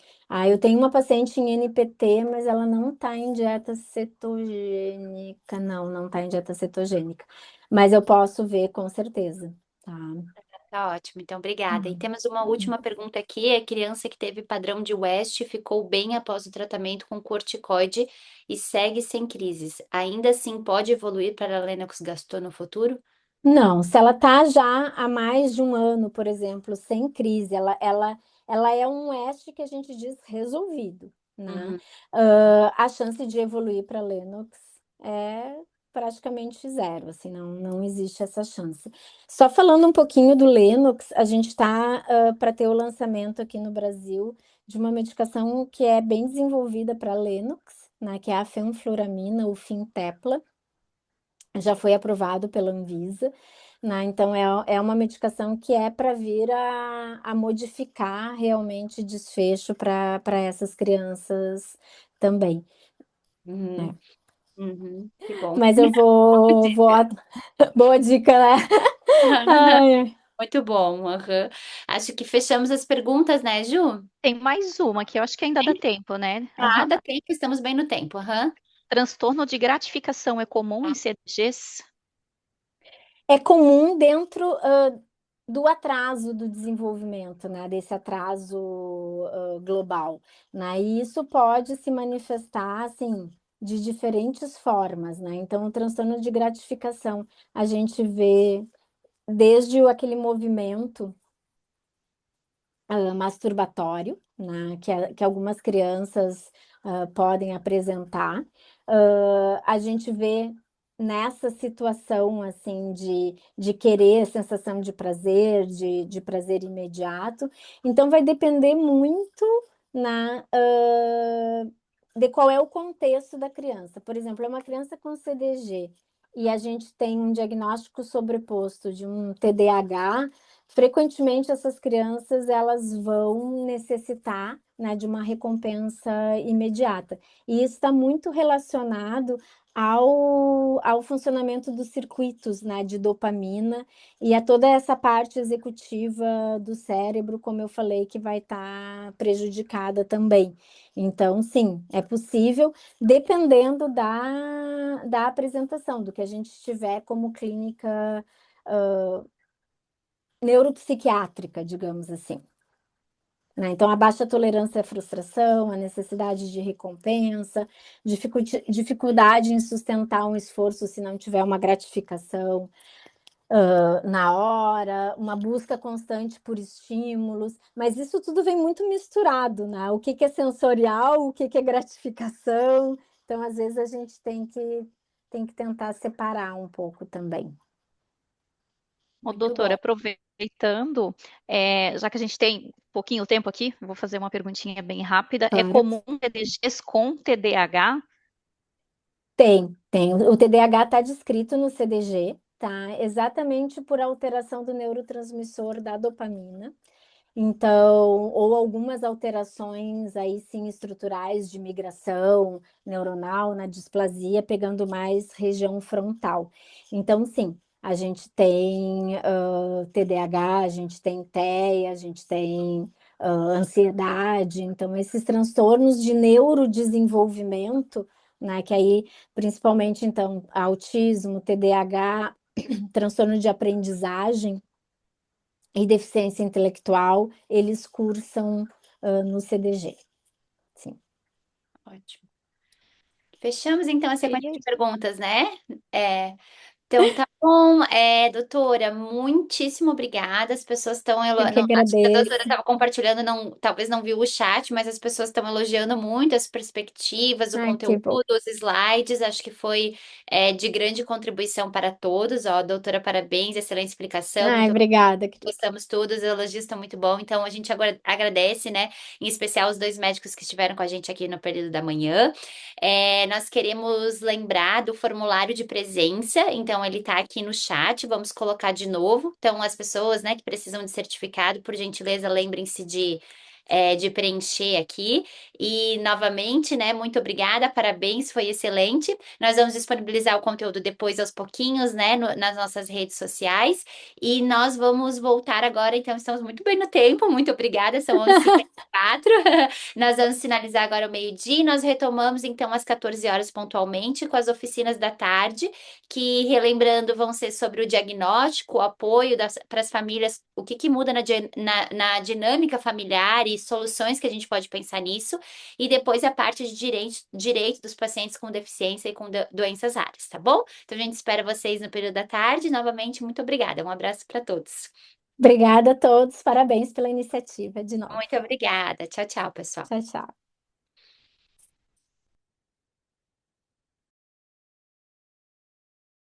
Eu tenho uma paciente em NPT, mas ela não está em dieta cetogênica. Não está em dieta cetogênica. Mas eu posso ver com certeza, tá? Tá ótimo, então obrigada. E temos uma última pergunta aqui. A criança que teve padrão de West ficou bem após o tratamento com corticoide e segue sem crises. Ainda assim pode evoluir para Lennox-Gastaut no futuro? Não, se ela está já há mais de um ano, por exemplo, sem crise, ela é um West que a gente diz resolvido, né? A chance de evoluir para Lennox é praticamente zero, assim, não existe essa chance. Só falando um pouquinho do Lennox, a gente está para ter o lançamento aqui no Brasil de uma medicação que é bem desenvolvida para Lennox, né? Que é a fenfluramina, o Fintepla. Já foi aprovado pela Anvisa, né? Então, é uma medicação que é para vir a modificar realmente desfecho para essas crianças também, né? Que bom. Mas eu vou... Boa dica, né? Ai, Muito bom. Acho que fechamos as perguntas, né, Ju? Tem mais uma que eu acho que ainda dá tempo, né? Dá tempo, estamos bem no tempo. Transtorno de gratificação é comum em CDGs? é comum dentro do atraso do desenvolvimento, né? Desse atraso global, né? E isso pode se manifestar, assim, de diferentes formas, né? Então, o transtorno de gratificação, a gente vê desde aquele movimento masturbatório, né? Que algumas crianças podem apresentar. A gente vê nessa situação, assim, de querer a sensação de prazer, de prazer imediato. Então, vai depender muito de qual é o contexto da criança. Por exemplo, é uma criança com CDG e a gente tem um diagnóstico sobreposto de um TDAH, frequentemente essas crianças elas vão necessitar, né, de uma recompensa imediata. E isso está muito relacionado ao funcionamento dos circuitos, né, de dopamina e a toda essa parte executiva do cérebro, como eu falei, que vai estar prejudicada também. Então, sim, é possível, dependendo da apresentação, do que a gente tiver como clínica neuropsiquiátrica, digamos assim. Né? Então, a baixa tolerância à frustração, a necessidade de recompensa, dificuldade em sustentar um esforço se não tiver uma gratificação na hora, uma busca constante por estímulos, mas isso tudo vem muito misturado, né? O que é sensorial, o que é gratificação. Então, às vezes, a gente tem que tentar separar um pouco também. Ô, Muito doutora, bom. aproveitando, já que a gente tem pouquinho tempo aqui, vou fazer uma perguntinha bem rápida. É Claro. comum TDGs com TDAH? Tem. O TDAH está descrito no CDG, tá? Exatamente por alteração do neurotransmissor da dopamina. Então, ou algumas alterações aí sim estruturais de migração neuronal na displasia, pegando mais região frontal. Então, sim, a gente tem TDAH, a gente tem TEA, a gente tem ansiedade. Então, esses transtornos de neurodesenvolvimento, né, que aí, principalmente, então, autismo, TDAH, transtorno de aprendizagem, e deficiência intelectual, eles cursam no CDG. Sim. Ótimo. Fechamos então a sequência de Beleza. perguntas, né? Então, tá bom, doutora, muitíssimo obrigada. As pessoas estão Eu que acho que a doutora agradeço. estava compartilhando, talvez não viu o chat, mas as pessoas estão elogiando muito as perspectivas, o Ai, que conteúdo, bom. os slides. Acho que foi de grande contribuição para todos. Ó, doutora, parabéns, excelente explicação. Ai, Muito obrigada, Cris. gostamos todos, os elogios estão muito bom. Então, a gente agora agradece, né? Em especial os dois médicos que estiveram com a gente aqui no período da manhã. Nós queremos lembrar do formulário de presença, então ele está aqui no chat, vamos colocar de novo. Então, as pessoas, né, que precisam de certificado, por gentileza, lembrem-se de preencher aqui. E, novamente, né, muito obrigada, parabéns, foi excelente. Nós vamos disponibilizar o conteúdo depois, aos pouquinhos, né, nas nossas redes sociais. E nós vamos voltar agora, então estamos muito bem no tempo, muito obrigada, são 11h54. Nós vamos finalizar agora o meio-dia e nós retomamos então às 14 horas pontualmente com as oficinas da tarde, que, relembrando, vão ser sobre o diagnóstico, o apoio para as famílias, o que muda na dinâmica familiar e soluções que a gente pode pensar nisso, e depois a parte de direito dos pacientes com deficiência e com doenças raras, tá bom? Então a gente espera vocês no período da tarde. Novamente, muito obrigada. Um abraço para todos. Obrigada a todos, parabéns pela iniciativa de novo. Muito obrigada. Tchau, tchau, pessoal. Tchau, tchau.